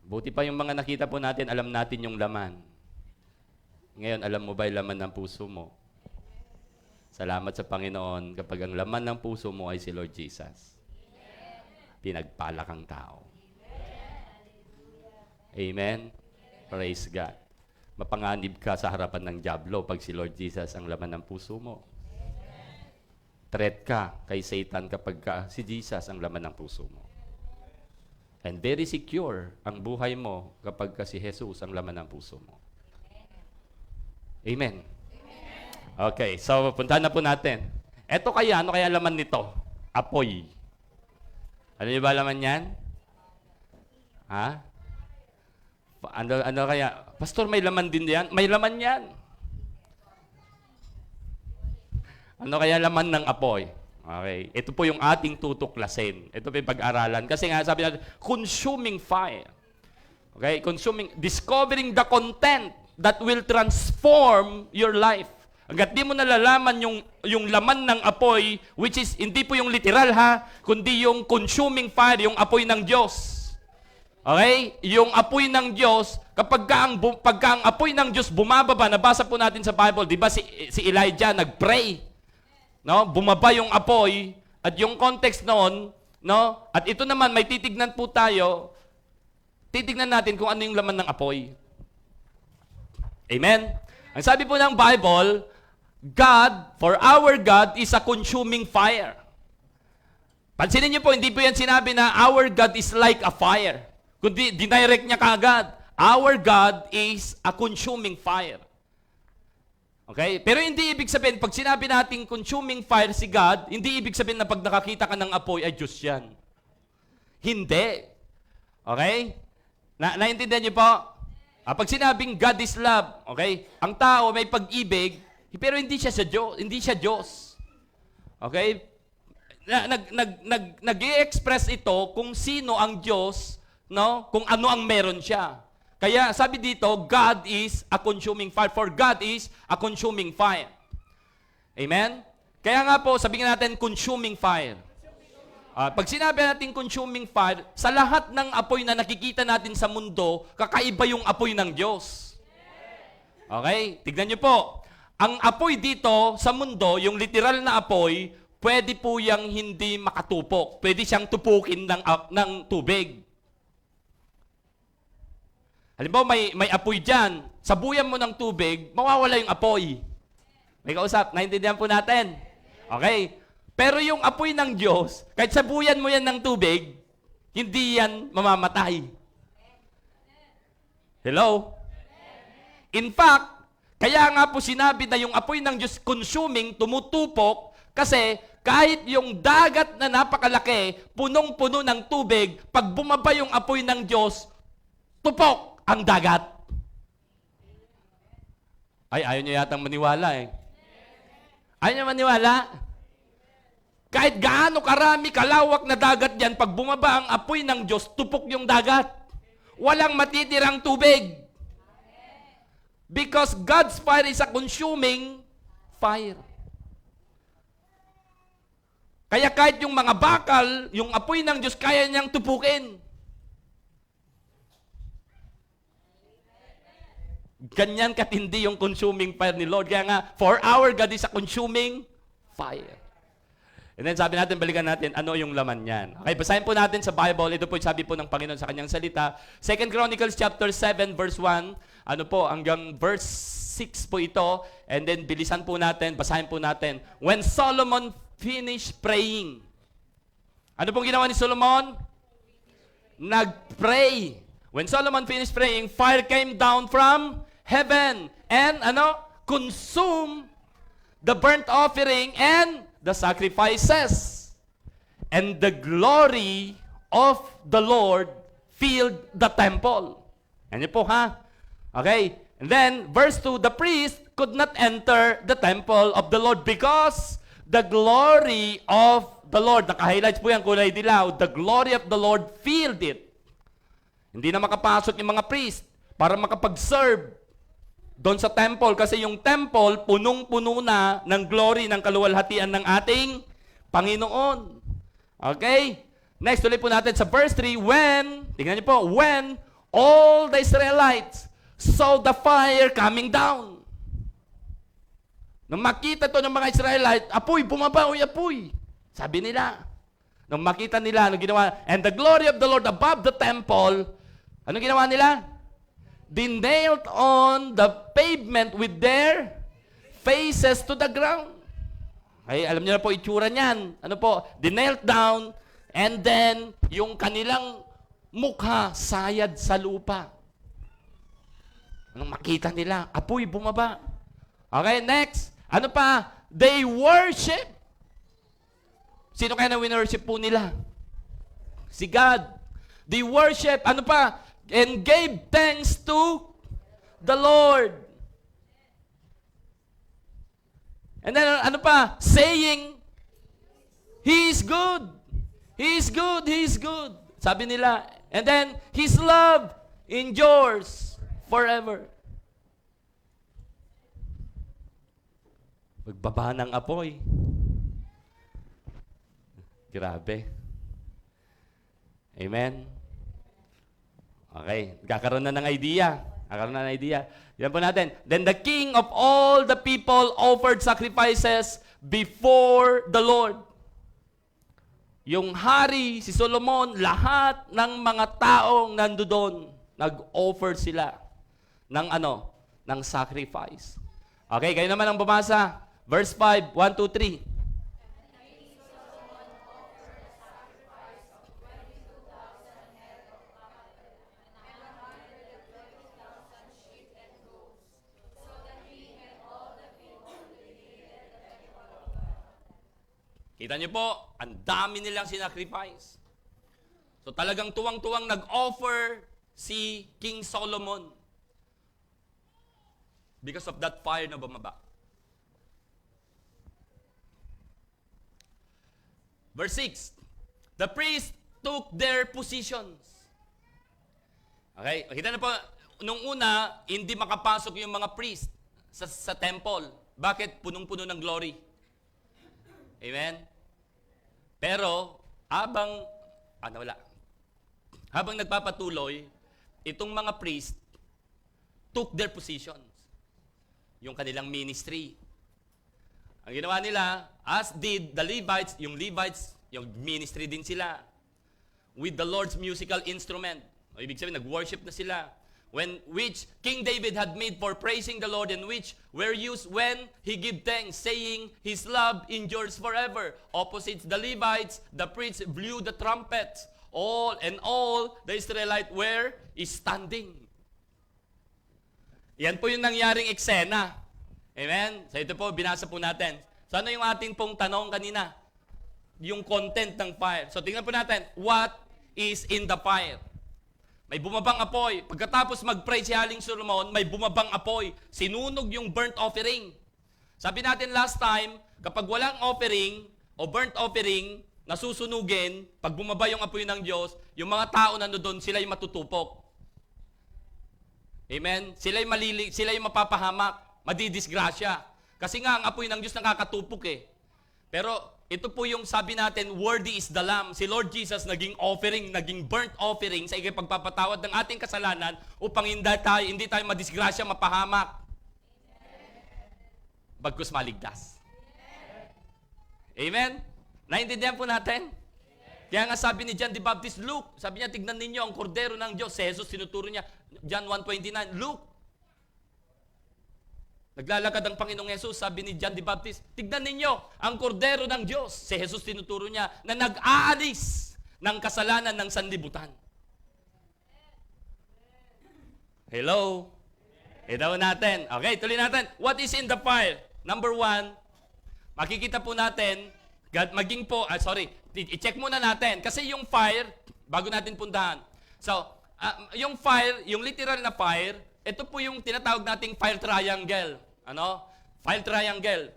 Buti pa yung mga nakita po natin, alam natin yung laman. Ngayon, alam mo ba yung laman ng puso mo? Salamat sa Panginoon kapag ang laman ng puso mo ay si Lord Jesus. Pinagpala kang tao. Amen? Praise God. Mapanganib ka sa harapan ng dyablo pag si Lord Jesus ang laman ng puso mo. Threat ka kay Satan kapag si Jesus ang laman ng puso mo. And very secure ang buhay mo kapag si Jesus ang laman ng puso mo. Amen. Okay, so puntahan na po natin. Eto kaya, ano kaya laman nito? Apoy. Ano yung ba laman yan? Ha? Ano kaya? Pastor, may laman din yan? May laman yan. Ano kaya laman ng apoy? Okay. Ito po yung ating tutuklasin. Ito po yung pag-aralan. Kasi nga, sabi natin, consuming fire. Okay? Discovering the content that will transform your life. Hanggat di mo nalalaman yung laman ng apoy, which is, hindi po yung literal ha, kundi yung consuming fire, yung apoy ng Diyos. Okay? Yung apoy ng Diyos, pagka ang apoy ng Diyos bumababa, nabasa po natin sa Bible, di ba si Elijah nag-pray? No? Bumaba yung apoy, at yung context noon, no? At ito naman, may titignan po tayo, titignan natin kung ano yung laman ng apoy. Amen? Ang sabi po ng Bible, God, for our God, is a consuming fire. Pansinin niyo po, hindi po yan sinabi na our God is like a fire. Kundi, dinirect niya kaagad. Our God is a consuming fire. Okay? Pero hindi ibig sabihin, pag sinabi nating consuming fire si God, hindi ibig sabihin na pag nakakita ka ng apoy, ay Diyos yan. Hindi. Okay? Naintindihan niyo po? Pag sinabing God is love, okay? Ang tao may pag-ibig, pero hindi siya Diyos. Hindi siya Diyos. Okay? Nag-i-express ito kung sino ang Diyos, no? Kung ano ang meron siya. Kaya sabi dito, God is a consuming fire. For God is a consuming fire. Amen? Kaya nga po, sabihin natin, consuming fire. Pag sinabi natin consuming fire, sa lahat ng apoy na nakikita natin sa mundo, kakaiba yung apoy ng Diyos. Okay? Tignan niyo po. Ang apoy dito sa mundo, yung literal na apoy, pwede po yung hindi makatupok. Pwede siyang tupukin ng tubig. Halimbawa, may apoy dyan. Sabuyan mo ng tubig, mawawala yung apoy. May kausap, naintindihan po natin. Okay? Pero yung apoy ng Diyos, kahit sabuyan mo yan ng tubig, hindi yan mamamatay. Hello? In fact, kaya nga po sinabi na yung apoy ng Diyos consuming, tumutupok, kasi kahit yung dagat na napakalaki, punong-puno ng tubig, pag bumaba yung apoy ng Diyos, tupok ang dagat. Ay, ayaw nyo yatang maniwala eh. Ayaw nyo maniwala? Kahit gaano karami, kalawak na dagat yan, pag bumaba ang apoy ng Diyos, tupok yung dagat. Walang matitirang tubig. Because God's fire is a consuming fire. Kaya kahit yung mga bakal, yung apoy ng Diyos, kaya niyang tupukin. Ganyan katindi yung consuming fire ni Lord. Kaya nga, for our God is a consuming fire. And then sabi natin, balikan natin, ano yung laman niyan. Okay, basahin po natin sa Bible. Ito po yung sabi po ng Panginoon sa kanyang salita. 2 Chronicles chapter 7, verse 1. Ano po, hanggang verse 6 po ito. And then bilisan po natin, basahin po natin. When Solomon finished praying. Ano pong ginawa ni Solomon? Nag-pray. When Solomon finished praying, fire came down from heaven and consume the burnt offering and the sacrifices. And the glory of the Lord filled the temple. Yan po ha. Okay. And then, verse 2, the priest could not enter the temple of the Lord because the glory of the Lord, naka-highlights po yan, kulay dilaw, the glory of the Lord filled it. Hindi na makapasok yung mga priest para makapag-serve doon sa temple kasi yung temple punong-puno na ng glory ng kaluwalhatian ng ating Panginoon. Okay? Next, tuloy po natin sa verse 3, tingnan niyo po, when all the Israelites saw the fire coming down. Nung makita to ng mga Israelite, apoy, bumaba, apoy. Sabi nila. Nung makita nila, ano ginawa? And the glory of the Lord above the temple, ano ginawa nila? They nailed on the pavement with their faces to the ground. Ay, alam niyo na po itsura niyan. Ano po? They knelt down and then yung kanilang mukha sayad sa lupa. Anong makita nila? Apoy, bumaba. Okay, next. Ano pa? They worship. Sino kaya na winworship po nila? Si God. They worship. Ano pa? And gave thanks to the Lord. And then, ano pa? Saying, He is good. He is good. He is good. Sabi nila. And then, His love endures forever. Magbaba ng apoy. Grabe. Amen. Okay, kakaroon na ng idea. Yan po natin. Then the king of all the people offered sacrifices before the Lord. Yung hari, si Solomon, lahat ng mga taong nandoon, nag-offer sila ng sacrifice. Okay, kayo naman ang bumasa. Verse 5, 1, 2, 3. Kita niyo po, ang dami nilang sinacrifice. So talagang tuwang-tuwang nag-offer si King Solomon because of that fire na bumaba. Verse 6, the priests took their positions. Okay, kita na po, nung una, hindi makapasok yung mga priest sa temple. Bakit? Punong-puno ng glory. Amen? Pero, habang nagpapatuloy, itong mga priest took their positions. Yung kanilang ministry. Ang ginawa nila, as did the Levites, yung ministry din sila. With the Lord's musical instrument. O, ibig sabihin, nag-worship na sila. Which King David had made for praising the Lord, and which were used when he gave thanks, saying, His love endures forever. Opposite the Levites, the priests blew the trumpets. All the Israelites were standing. Yan po yung nangyaring eksena. Amen? So ito po, binasa po natin. So ano yung ating pong tanong kanina? Yung content ng fire. So tingnan po natin, what is in the fire? May bumabang apoy. Pagkatapos mag-pray si Haling Solomon, may bumabang apoy. Sinunog yung burnt offering. Sabi natin last time, kapag walang offering o burnt offering, nasusunugin, pag bumaba yung apoy ng Diyos, yung mga tao na doon, sila yung matutupok. Amen? Sila yung mapapahamak, madidisgrasya. Kasi nga, ang apoy ng Diyos nakakatupok eh. Pero, ito po yung sabi natin, worthy is the Lamb. Si Lord Jesus naging offering, naging burnt offering sa ikipagpapatawad ng ating kasalanan upang hindi tayo madisgrasya, mapahamak. Bagkus maligtas. Amen? Naintindihan po natin? Kaya nga sabi ni John the Baptist, look, sabi niya, tignan ninyo ang kordero ng Diyos. Si Jesus, sinuturo niya, John 1:29, look. Naglalakad ang Panginoong Jesus, sabi ni John the Baptist, tignan ninyo ang kordero ng Diyos. Si Jesus, tinuturo niya, na nag-aalis ng kasalanan ng sanlibutan. Hello? Ito natin. Okay, tuloy natin. What is in the fire? Number 1, makikita po natin, i-check muna natin. Kasi yung fire, bago natin puntahan. So, yung fire, yung literal na fire, ito po yung tinatawag nating fire triangle. Ano? Fire triangle.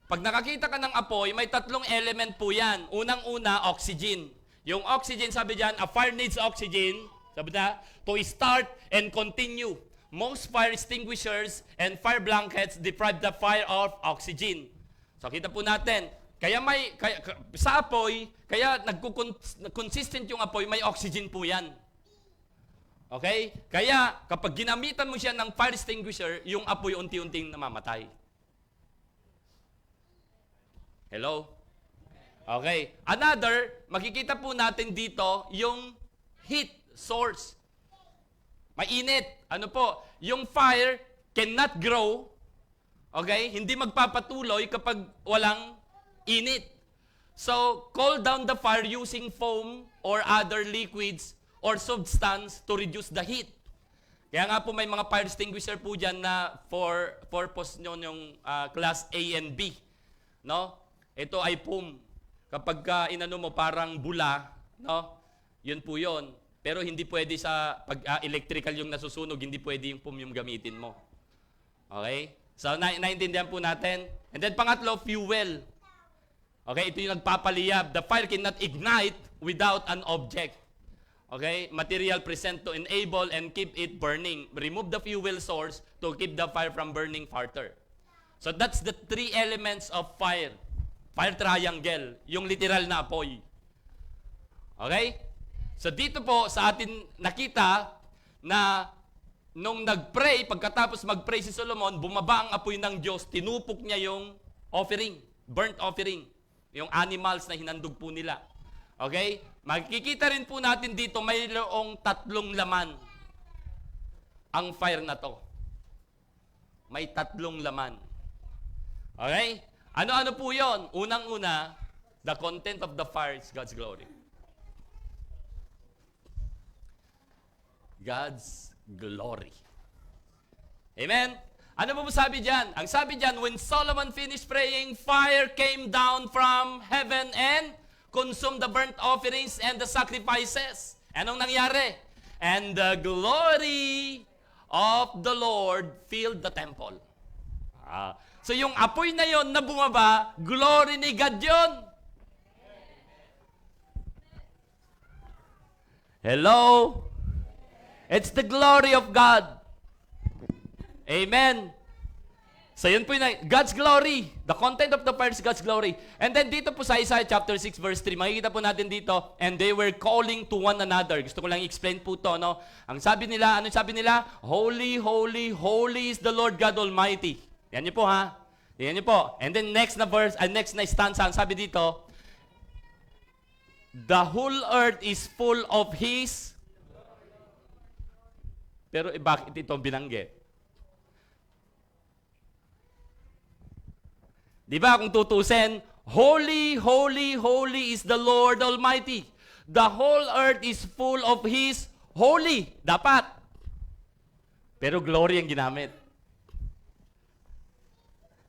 Pag nakakita ka ng apoy, may 3 element po yan. Unang-una, oxygen. Yung oxygen, sabi dyan, a fire needs oxygen, sabi na, to start and continue. Most fire extinguishers and fire blankets deprive the fire of oxygen. So, kita po natin, sa apoy, kaya consistent yung apoy, may oxygen po yan. Okay? Kaya, kapag ginamitan mo siya ng fire extinguisher, yung apoy unti-unting namamatay. Hello? Okay. Another, makikita po natin dito, yung heat source. Mainit. Ano po? Yung fire cannot grow. Okay? Hindi magpapatuloy kapag walang init. So, cool down the fire using foam or other liquids or substance to reduce the heat. Kaya nga po may mga fire extinguisher po dyan na for purpose nyo yung class A and B. No? Ito ay foam. Kapag inano mo parang bula, no? Yun po yun. Pero hindi pwede sa pag electrical yung nasusunog, hindi pwede yung foam yung gamitin mo. Okay? So, naintindihan po natin. And then pangatlo, fuel. Okay? Ito yung nagpapaliyab. The fire cannot ignite without an object. Okay? Material present to enable and keep it burning. Remove the fuel source to keep the fire from burning farther. So that's the 3 elements of fire. Fire triangle. Yung literal na apoy. Okay? So dito po sa atin nakita na nung nag-pray, pagkatapos mag-pray si Solomon, bumaba ang apoy ng Diyos, tinupok niya yung offering, burnt offering. Yung animals na hinandog po nila. Okay? Makikita rin po natin dito, mayroong 3 laman ang fire na to. May 3 laman. Okay? Ano-ano po yon? Unang-una, the content of the fire is God's glory. God's glory. Amen? Ano mo sabi dyan? Ang sabi dyan, when Solomon finished praying, fire came down from heaven and consumed the burnt offerings and the sacrifices. Anong nangyari? And the glory of the Lord filled the temple. So yung apoy na yon na bumaba, glory ni God yun. Hello? It's the glory of God. Amen. So yun po yung God's glory. The content of the fire is God's glory. And then dito po sa Isaiah chapter 6 verse 3, makikita po natin dito, and they were calling to one another. Gusto ko lang i-explain po to, no? Ang sabi nila, ano sabi nila? Holy, holy, holy is the Lord God Almighty. Yan niyo po ha. Yan niyo po. And then next na verse, next na stanza, ang sabi dito, the whole earth is full of His. Pero bakit ito binanggi? Di ba kung tutusin, holy, holy, holy is the Lord Almighty. The whole earth is full of His holy. Dapat. Pero glory ang ginamit.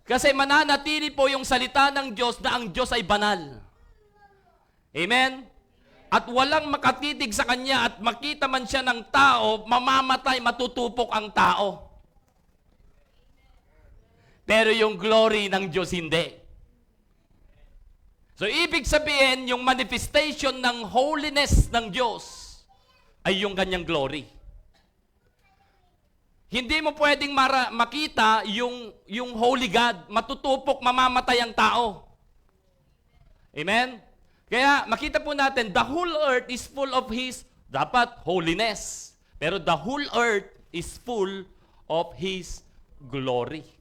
Kasi mananatili po yung salita ng Diyos na ang Diyos ay banal. Amen? At walang makatitig sa Kanya at makita man siya ng tao, mamamatay, matutupok ang tao. Pero yung glory ng Diyos hindi. So, ibig sabihin, yung manifestation ng holiness ng Diyos ay yung kanyang glory. Hindi mo pwedeng makita yung holy God. Matutupok, mamamatay ang tao. Amen? Kaya, makita po natin, the whole earth is full of His, dapat, holiness. Pero the whole earth is full of His glory.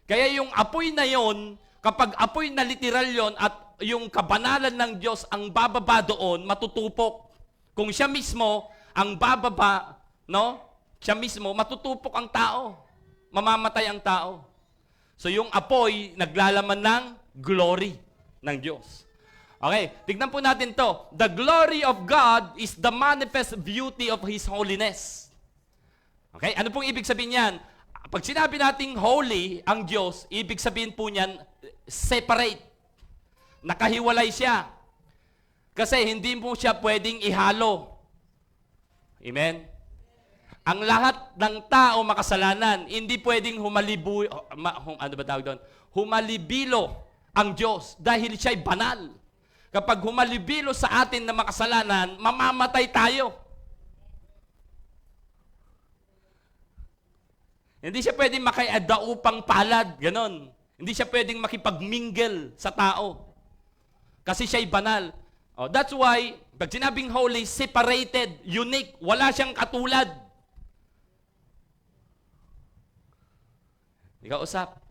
Kaya yung apoy na yon, kapag apoy na literal yon at yung kabanalan ng Diyos ang bababa doon, matutupok. Kung siya mismo ang bababa, no? Siya mismo, matutupok ang tao. Mamamatay ang tao. So yung apoy, naglalaman ng glory ng Diyos. Okay, tignan po natin to. The glory of God is the manifest beauty of His holiness. Okay, ano pong ibig sabihin yan? Pag sinabi nating holy ang Diyos, ibig sabihin po niyan, separate. Nakahiwalay siya. Kasi hindi mo siya pwedeng ihalo. Amen? Ang lahat ng tao makasalanan, hindi pwedeng humalibilo ang Diyos dahil siya'y banal. Kapag humalibilo sa atin na makasalanan, mamamatay tayo. Hindi siya pwedeng makiadaupang palad, ganon. Hindi siya pwedeng makipagmingle sa tao. Kasi siya'y banal. Oh, that's why, pag sinabing holy, separated, unique, wala siyang katulad. Ikaw usap.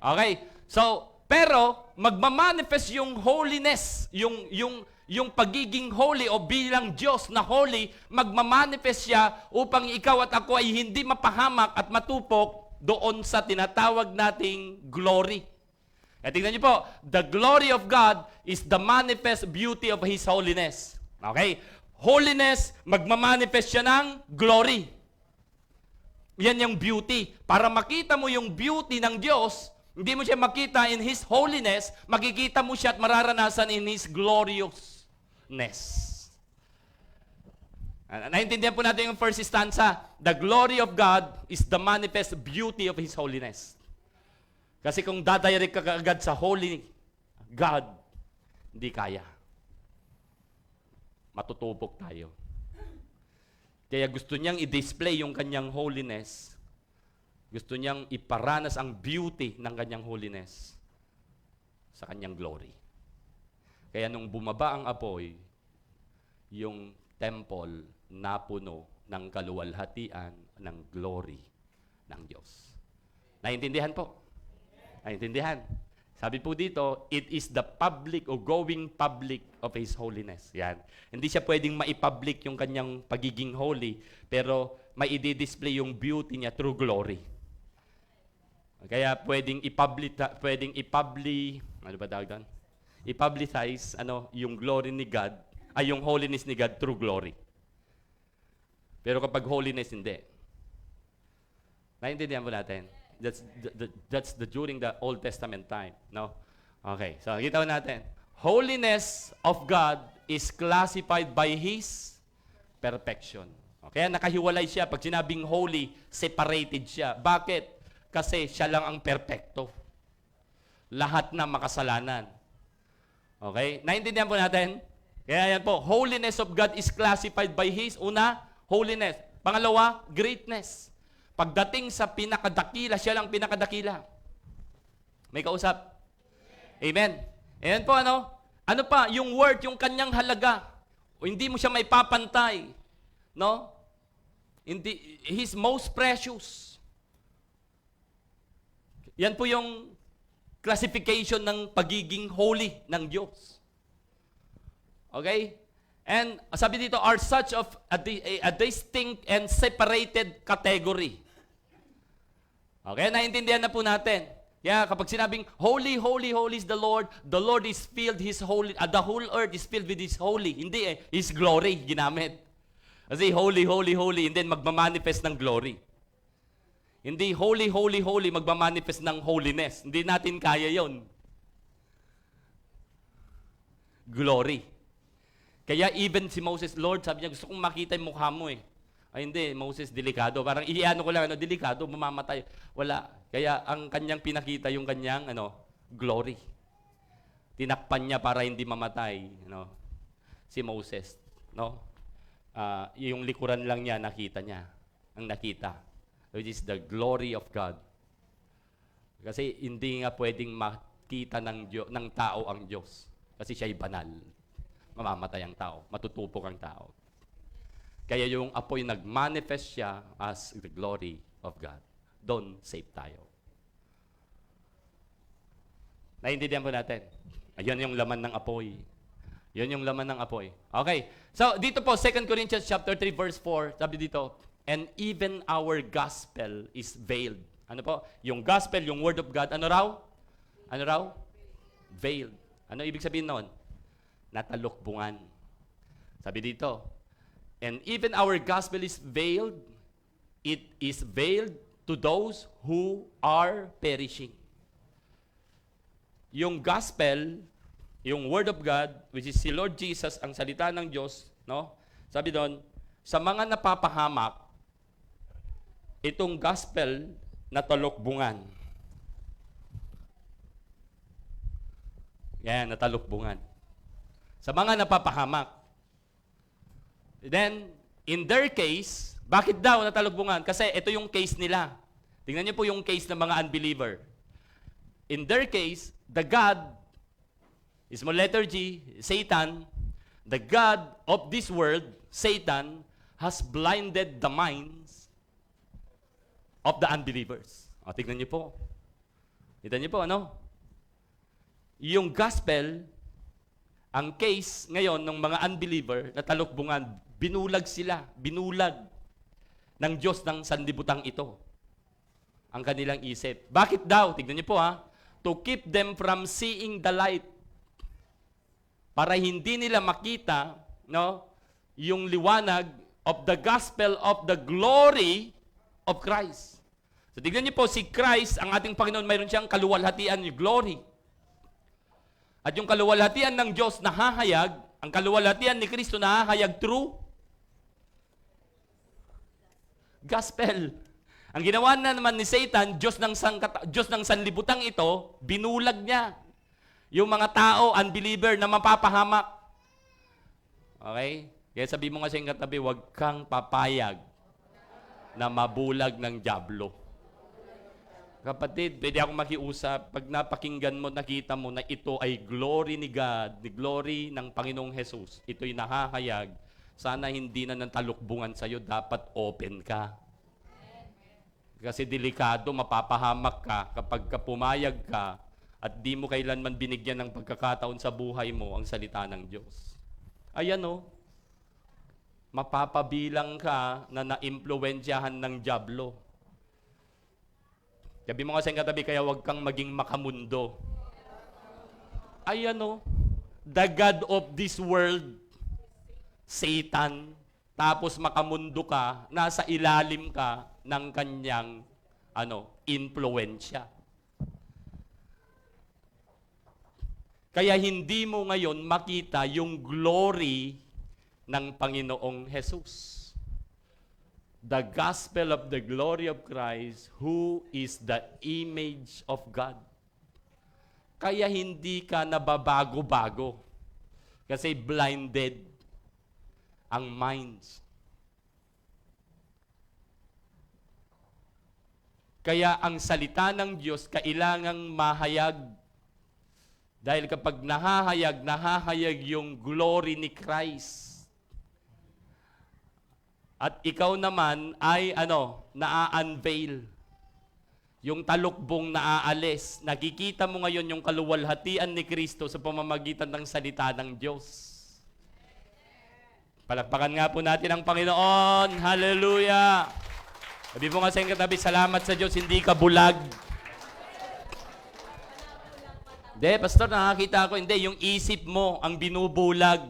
Okay, so, pero, magmamanifest yung holiness, yung pagiging holy o bilang Diyos na holy, magmamanifest siya upang ikaw at ako ay hindi mapahamak at matupok doon sa tinatawag nating glory. At tingnan niyo po, the glory of God is the manifest beauty of His holiness. Okay? Holiness, magmamanifest siya ng glory. Yan yung beauty. Para makita mo yung beauty ng Diyos, hindi mo siya makita in His holiness, makikita mo siya at mararanasan in His gloriousness. Naintindihan po natin yung first stanza. The glory of God is the manifest beauty of His holiness. Kasi kung dadirect ka agad sa holy God, hindi kaya. Matutupok tayo. Kaya gusto niyang i-display yung kanyang holiness. Gusto niyang iparanas ang beauty ng kanyang holiness sa kanyang glory. Kaya nung bumaba ang apoy, yung temple napuno ng kaluwalhatian ng glory ng Diyos. Naintindihan po? Naintindihan? Sabi po dito, it is the public or going public of His holiness. Yan. Hindi siya pwedeng maipublic yung kanyang pagiging holy, pero may i-display yung beauty niya through glory. Kaya pwedeng i-publicize yung glory ni God, ay yung holiness ni God through glory. Pero kapag holiness, hindi. Naintindihan po natin? That's during the Old Testament time, no? Okay, so kita natin. Holiness of God is classified by His perfection. Kaya nakahiwalay siya. Pag sinabing holy, separated siya. Bakit? Kasi siya lang ang perfecto. Lahat na makasalanan. Okay? Naintindihan po natin? Kaya yan po, holiness of God is classified by His, una, holiness. Pangalawa, greatness. Pagdating sa pinakadakila, siya lang pinakadakila. May kausap? Amen. Ayan po, ano? Ano pa? Yung word, yung kanyang halaga. O hindi mo siya may papantay. No? Hindi, He's most precious. Yan po yung classification ng pagiging holy ng Diyos. Okay? And sabi dito, are such of a distinct and separated category. Okay? Naintindihan na po natin. Yeah, kapag sinabing, holy, holy, holy is the Lord is filled His holy, the whole earth is filled with His holy. Hindi His glory, ginamit. Kasi holy, holy, holy, and then magmamanifest ng glory. Hindi holy, holy, holy, magmamanifest ng holiness. Hindi natin kaya yon. Glory. Kaya even si Moses, Lord, sabi niya, gusto kong makita yung mukha mo eh. Ay hindi, Moses, delikado. Parang iiano ko lang, delikado, mamamatay. Wala. Kaya ang kanyang pinakita yung kanyang, glory. Tinakpan niya para hindi mamatay, si Moses, yung likuran lang niya, nakita niya. Ang nakita. Which is the glory of God. Kasi hindi nga pwedeng makita ng tao ang Diyos. Kasi siya'y banal. Mamamatay ang tao. Matutupok ang tao. Kaya yung apoy nag-manifest siya as the glory of God. Doon, save tayo. Naintindihan po natin. Ayun yung laman ng apoy. Yun yung laman ng apoy. Okay. So, dito po, 2 Corinthians chapter 3, verse 4, sabi dito, and even our gospel is veiled. Ano po? Yung gospel, yung word of God, ano raw? Ano raw? Veiled. Ano ibig sabihin noon? Natalukbungan. Sabi dito, and even our gospel is veiled, it is veiled to those who are perishing. Yung gospel, yung word of God, which is si Lord Jesus, ang salita ng Diyos, sabi doon, sa mga napapahamak, itong gospel na talukbungan. Yan, natalukbungan. Sa mga napapahamak. Then, in their case, bakit daw natalukbungan? Kasi ito yung case nila. Tingnan niyo po yung case ng mga unbeliever. In their case, the God, small letter G, Satan, the God of this world, Satan, has blinded the minds of the unbelievers. O, tignan niyo po. Tignan niyo po, Yung gospel, ang case ngayon ng mga unbeliever na talukbungan, binulag sila, binulag ng Diyos ng sanlibutan ito. Ang kanilang isip. Bakit daw? Tignan niyo po to keep them from seeing the light. Para hindi nila makita, yung liwanag of the gospel of the glory of Christ. So tignan niyo po, si Christ, ang ating Panginoon, mayroon siyang kaluwalhatian, yung glory. At yung kaluwalhatian ng Diyos nahahayag, ang kaluwalhatian ni Kristo nahahayag through gospel. Ang ginawa na naman ni Satan, Diyos ng sanlibutang ito, binulag niya yung mga tao, unbeliever, na mapapahamak. Okay? Kaya sabi mo nga sa iyong katabi, huwag kang papayag na mabulag ng dyablo. Kapatid, pwede akong makiusap. Pag napakinggan mo, nakita mo na ito ay glory ni God, the glory ng Panginoong Jesus. Ito'y nahahayag. Sana hindi na ng talukbungan sa'yo, dapat open ka. Kasi delikado, mapapahamak ka kapag pumayag ka at di mo kailanman binigyan ng pagkakataon sa buhay mo ang salita ng Diyos. Ayan mapapabilang ka na naimpluwensyahan ng dyablo. Sabi mo nga sa katabi, kaya huwag kang maging makamundo. Ayan the God of this world, Satan, tapos makamundo ka, nasa ilalim ka ng kanyang impluwensya. Kaya hindi mo ngayon makita yung glory ng Panginoong Jesus. The gospel of the glory of Christ, who is the image of God. Kaya hindi ka nababago-bago. Kasi blinded ang minds. Kaya ang salita ng Diyos kailangang mahayag. Dahil kapag nahahayag yung glory ni Christ. At ikaw naman ay naa-unveil. Yung talukbong naaalis. Nakikita mo ngayon yung kaluwalhatian ni Kristo sa pamamagitan ng salita ng Diyos. Palakpakan nga po natin ang Panginoon. Hallelujah! Sabi mo nga sa iyong katabi, salamat sa Diyos, hindi ka bulag. Hindi, Pastor, nakakita ko, hindi, yung isip mo ang binubulag.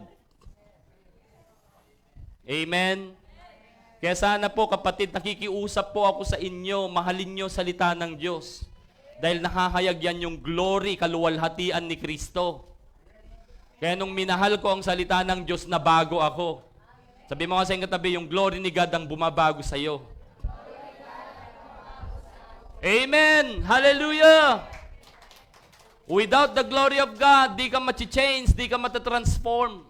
Amen? Kaya sana po, kapatid, nakikiusap po ako sa inyo, mahalin nyo salita ng Diyos. Dahil nakahayag yan yung glory, kaluwalhatian ni Kristo. Kaya nung minahal ko ang salita ng Diyos, nabago ako. Sabi mo nga sa katabi, yung glory ni God ang bumabago sa iyo. Amen! Hallelujah! Without the glory of God, di ka ma-change, di ka matatransform.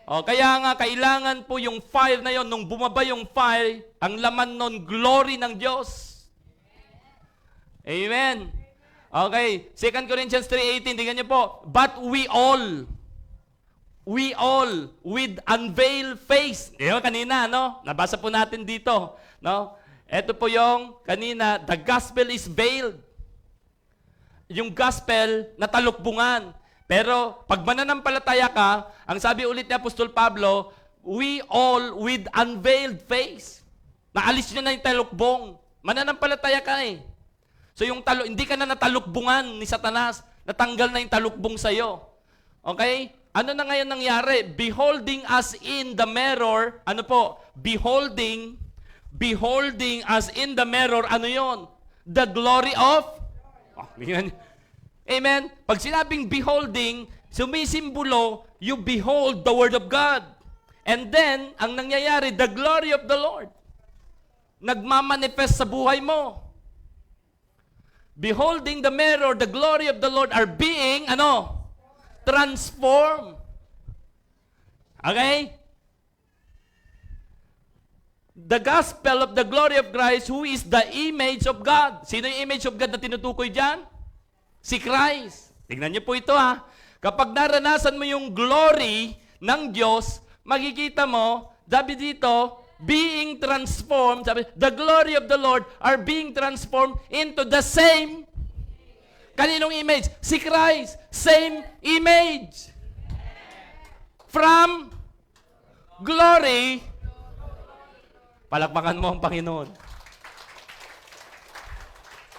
Kaya nga, kailangan po yung fire na yon, nung bumaba yung fire, ang laman nun, glory ng Diyos. Amen. Okay, 2 Corinthians 3:18, tingnan niyo po, but we all, with unveiled face. Kanina, nabasa po natin dito. Ito po yung, kanina, the gospel is veiled. Yung gospel, natalukbungan. Pero, pag mananampalataya ka, ang sabi ulit ni Apostol Pablo, we all with unveiled face. Naalis nyo na yung talukbong. Mananampalataya ka eh. So, hindi ka na natalukbungan ni Satanas. Natanggal na yung talukbong sa'yo. Okay? Ano na ngayon nangyari? Beholding us in the mirror, beholding us in the mirror, ano yon? The glory of, amen? Pag sinabing beholding, sumisimbolo, you behold the Word of God. And then, ang nangyayari, the glory of the Lord. Nagmamanifest sa buhay mo. Beholding the mirror, the glory of the Lord are being, transformed. Okay? The gospel of the glory of Christ, who is the image of God. Sino yung image of God na tinutukoy dyan? Si Christ. Tignan niyo po ito ha. Kapag naranasan mo yung glory ng Diyos, makikita mo, sabi dito, being transformed, sabi, the glory of the Lord are being transformed into the same. Kaninong image? Si Christ. Same image. From glory. Palakpakan mo ang Panginoon.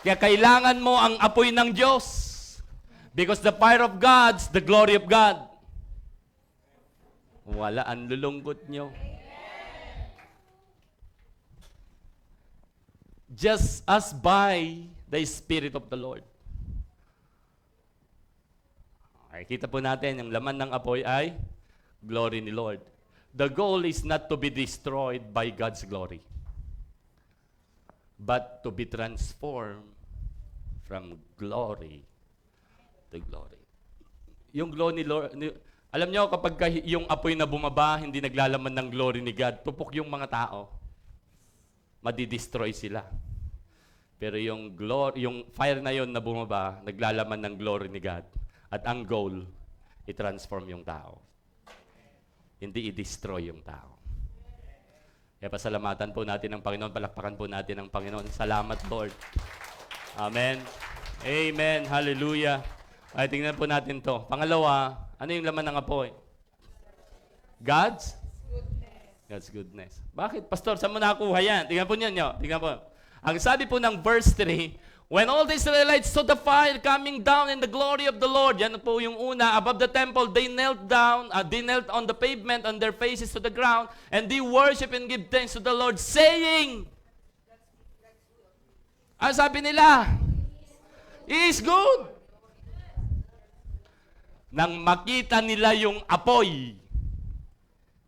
Kaya kailangan mo ang apoy ng Diyos. Because the fire of God's the glory of God. Wala, ang lulungkot nyo. Just as by the Spirit of the Lord. Okay, kita po natin, yung laman ng apoy ay glory ni Lord. The goal is not to be destroyed by God's glory, but to be transformed from glory to glory. Yung glory ni Lord, alam niyo kapag yung apoy na bumaba, hindi naglalaman ng glory ni God, tupok yung mga tao. Madi-destroy sila. Pero yung fire na yon na bumaba, naglalaman ng glory ni God. At ang goal, i-transform yung tao. Hindi i-destroy yung tao. Kaya pasalamatan po natin ang Panginoon, palakpakan po natin ang Panginoon. Salamat, Lord. Amen. Amen. Hallelujah. Ay, tingnan po natin to. Pangalawa, ano yung laman ng apoy? God's goodness. Bakit, Pastor? Saan mo nakuha yan? Tingnan po niyo. Tingnan po. Ang sabi po ng verse 3, when all the Israelites saw the fire coming down in the glory of the Lord, yan po yung una, above the temple, they knelt down, they knelt on the pavement, on their faces to the ground, and they worship and give thanks to the Lord, saying, Ang sabi nila, He is good. Nang makita nila yung apoy,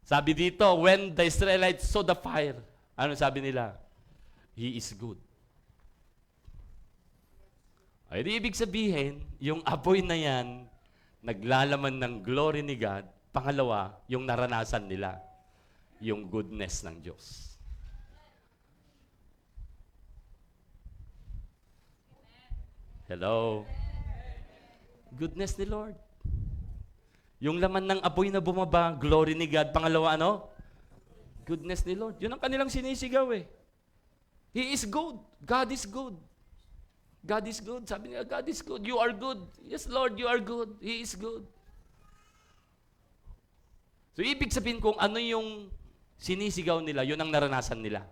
sabi dito, when the Israelites saw the fire, ano sabi nila? He is good. Ay, di ibig sabihin, yung apoy na yan, naglalaman ng glory ni God. Pangalawa, yung naranasan nila, yung goodness ng Diyos. Hello? Goodness ni Lord. Yung laman ng apoy na bumaba, glory ni God. Pangalawa, ano? Goodness ni Lord. Yun ang kanilang sinisigaw eh. He is good. God is good. God is good. Sabi nila, God is good. You are good. Yes, Lord, you are good. He is good. So, ibig sabihin kung ano yung sinisigaw nila, yun ang naranasan nila.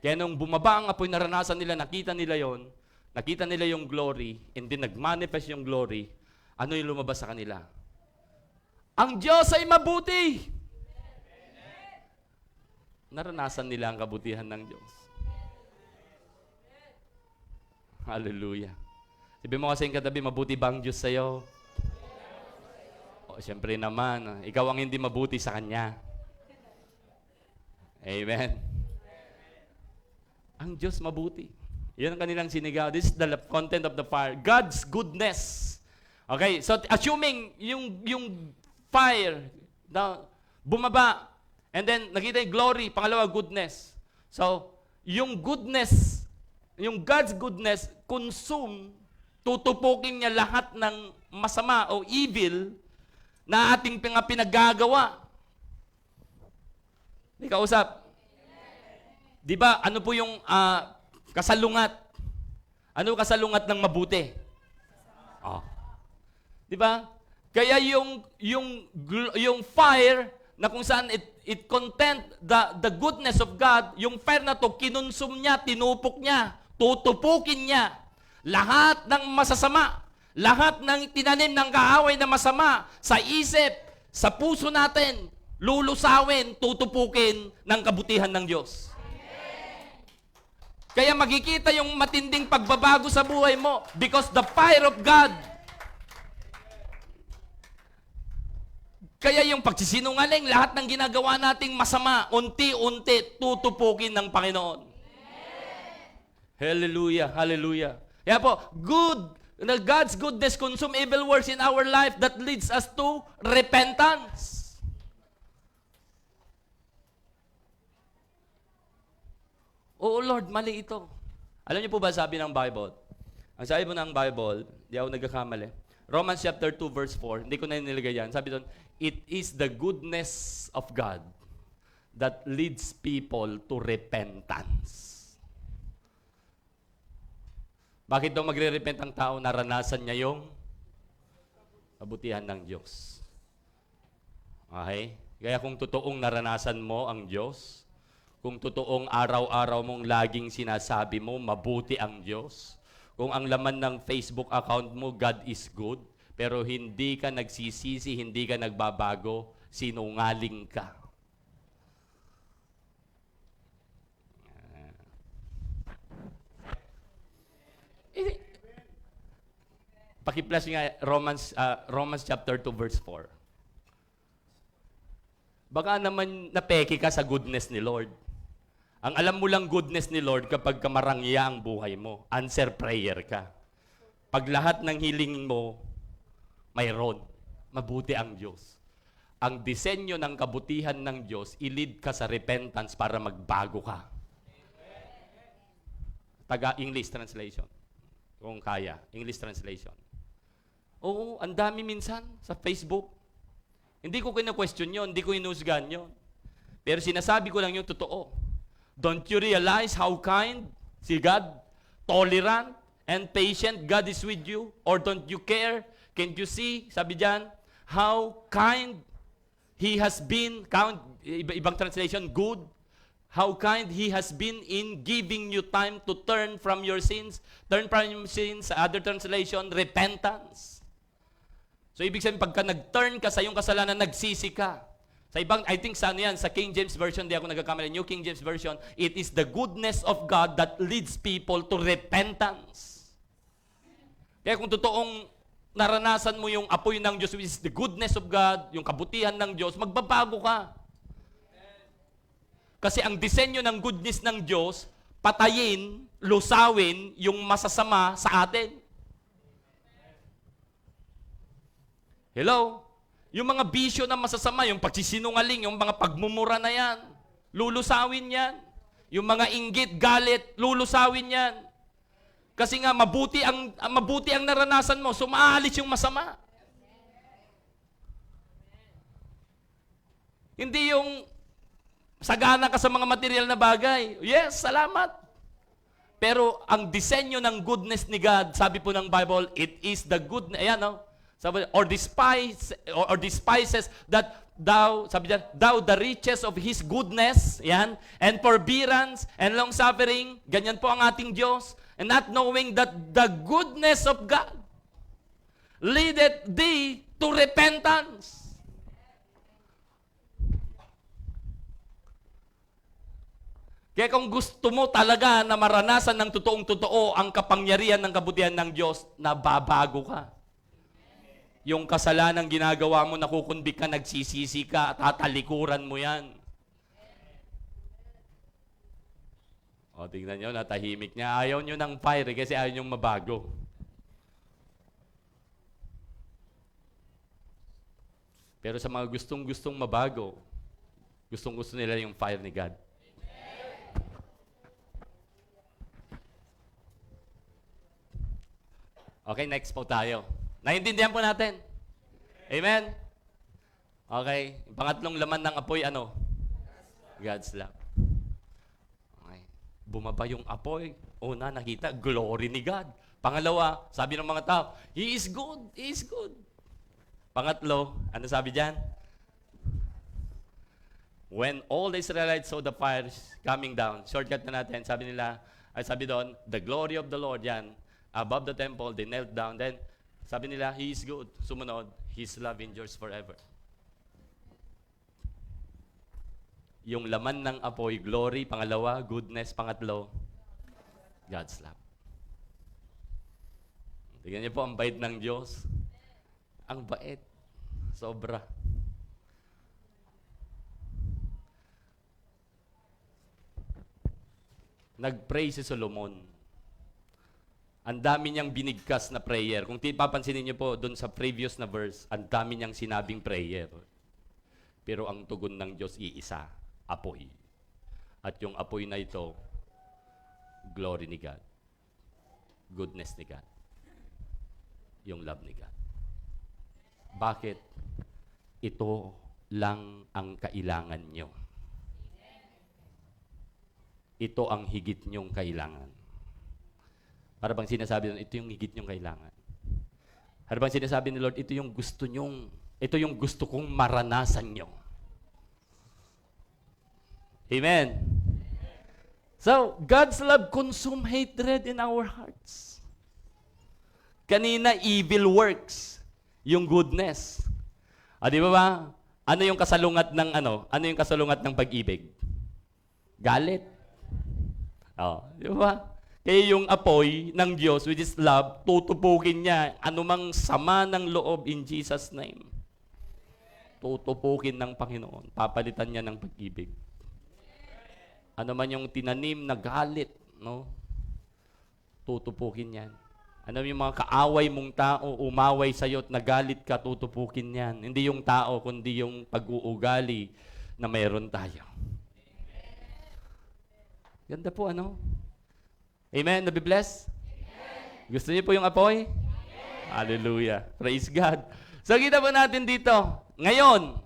Kaya nung bumaba ang apoy, naranasan nila, nakita nila yon, nakita nila yung glory, and then nag-manifest yung glory, ano yung lumabas sa kanila? Ang Diyos ay mabuti! Naranasan nila ang kabutihan ng Diyos. Hallelujah. Sabi mo kasi yung katabi, mabuti ba ang Diyos sa'yo? O, siyempre naman, ikaw ang hindi mabuti sa Kanya. Amen. Ang Diyos mabuti. Yan ang kanilang sinigaw. This is the content of the fire. God's goodness. Okay, so assuming yung fire na bumaba, and then nakita yung glory, pangalawa, goodness. So, yung goodness, yung God's goodness, consume, tutupukin niya lahat ng masama o evil na ating pinaggagawa. Di kausap? Di ba, ano po yung kasalungat? Ano kasalungat ng mabuti? Oh. Di ba? Kaya yung fire na kung saan it content the goodness of God, yung fire na to kinonsum niya, tinupok niya, tutupukin niya lahat ng masasama, lahat ng tinanim ng kaaway na masama sa isip, sa puso natin, lulusawin, tutupukin ng kabutihan ng Diyos. Kaya makikita yung matinding pagbabago sa buhay mo because the fire of God. Kaya yung pagsisinungaling, lahat ng ginagawa nating masama, unti-unti tutupukin ng Panginoon. Hallelujah, hallelujah. Kaya po, God's goodness consume evil works in our life that leads us to repentance. Oo Lord, mali ito. Alam niyo po ba sabi ng Bible? Ang sabi po ng Bible, di ako nagkakamali. Romans chapter 2 verse 4, hindi ko na nilagay yan. Sabi doon, it is the goodness of God that leads people to repentance. Bakit daw magre-repent ang tao? Naranasan niya yung kabutihan ng Diyos. Okay? Kaya kung totoong naranasan mo ang Diyos, kung totoong araw-araw mong laging sinasabi mo, mabuti ang Diyos, kung ang laman ng Facebook account mo, God is good, pero hindi ka nagsisisi, hindi ka nagbabago, sinungaling ka. Paki-plus nga Romans chapter 2 verse 4. Baka naman napeki ka sa goodness ni Lord. Ang alam mo lang goodness ni Lord kapag kamarangya ang buhay mo. Answer prayer ka. Pag lahat ng hiling mo, mayroon. Mabuti ang Diyos. Ang disenyo ng kabutihan ng Diyos, i-lead ka sa repentance para magbago ka. Taga-English translation. Kung kaya. English translation. Oo, ang dami minsan sa Facebook. Hindi ko kina-question yun. Hindi ko inusgan yun. Pero sinasabi ko lang yung totoo. Don't you realize how kind si God, tolerant and patient God is with you? Or don't you care? Can't you see, sabi dyan, how kind He has been, ibang translation, good, how kind He has been in giving you time to turn from your sins. Turn from your sins, sa other translation, repentance. So ibig sabihin, pagka nag-turn ka sa iyong kasalanan, nagsisi ka. Sa ibang, I think sa ano yan, sa King James Version, di ako nagkakamali, New King James Version, it is the goodness of God that leads people to repentance. Kaya kung totoong naranasan mo yung apoy ng Diyos, which is the goodness of God, yung kabutihan ng Diyos, magbabago ka. Kasi ang disenyo ng goodness ng Diyos, patayin, lusawin yung masasama sa atin. Hello? Yung mga bisyo na masasama, yung pagsisinungaling, yung mga pagmumura na yan, lulusawin yan. Yung mga inggit, galit, lulusawin yan. Kasi nga, mabuti ang naranasan mo, sumaalis yung masama. Hindi yung sagana ka sa mga material na bagay. Yes, salamat. Pero ang disenyo ng goodness ni God, sabi po ng Bible, it is the goodness, ayan, no? Sabi, or despises that thou, sabi dyan, thou the riches of His goodness, yan, and forbearance, and long-suffering, ganyan po ang ating Diyos, and not knowing that the goodness of God leadeth thee to repentance. Kaya kung gusto mo talaga na maranasan ng totoong-totoo ang kapangyarihan ng kabutihan ng Diyos, nababago ka. Yung kasalanan ginagawa mo, nakukunbik ka, nagsisisi ka, at tatalikuran mo yan. O, tingnan nyo, natahimik niya. Ayaw nyo ng fire kasi ayaw nyo mabago. Pero sa mga gustong-gustong mabago, gustong-gusto nila yung fire ni God. Okay, next po tayo. Naintindihan po natin. Amen? Okay. Yung pangatlong laman ng apoy, ano? God's love. Okay. Bumaba yung apoy. Una, nakita, glory ni God. Pangalawa, sabi ng mga tao, He is good. He is good. Pangatlo, ano sabi dyan? When all the Israelites saw the fire coming down, shortcut na natin, sabi nila, sabi doon, the glory of the Lord, yan, above the temple, they knelt down, then, sabi nila, He is good. Sumunod, His love endures forever. Yung laman ng apoy, glory, pangalawa, goodness, pangatlo, God's love. Tingnan niyo po, ang bait ng Diyos. Ang bait. Sobra. Nag-pray si Solomon. Ang dami niyang binigkas na prayer. Kung papansinin niyo po doon sa previous na verse, ang dami niyang sinabing prayer. Pero ang tugon ng Diyos iisa, apoy. At yung apoy na ito, glory ni God. Goodness ni God. Yung love ni God. Bakit? Ito lang ang kailangan niyo. Ito ang higit niyong kailangan. Para bang sinasabi doon, ito yung higit niyong kailangan. Para bang sinasabi ni Lord, ito yung gusto niyong, ito yung gusto kong maranasan niyo. Amen. So, God's love consume hatred in our hearts. Kanina, evil works. Yung goodness. Di ba? Ano yung kasalungat ng ano? Ano yung kasalungat ng pag-ibig? Galit. Di ba? Kaya yung apoy ng Diyos, which is love, tutupukin niya anumang sama ng loob in Jesus' name. Tutupukin ng Panginoon. Papalitan niya ng pag-ibig. Ano man yung tinanim na galit, no? Tutupukin yan. Ano yung mga kaaway mong tao, umaway sa'yo at nagalit ka, tutupukin yan. Hindi yung tao, kundi yung pag-uugali na mayroon tayo. Ganda po, ano? Amen? Nabibless? Gusto niyo po yung apoy? Hallelujah. Praise God. So, kita po natin dito. Ngayon,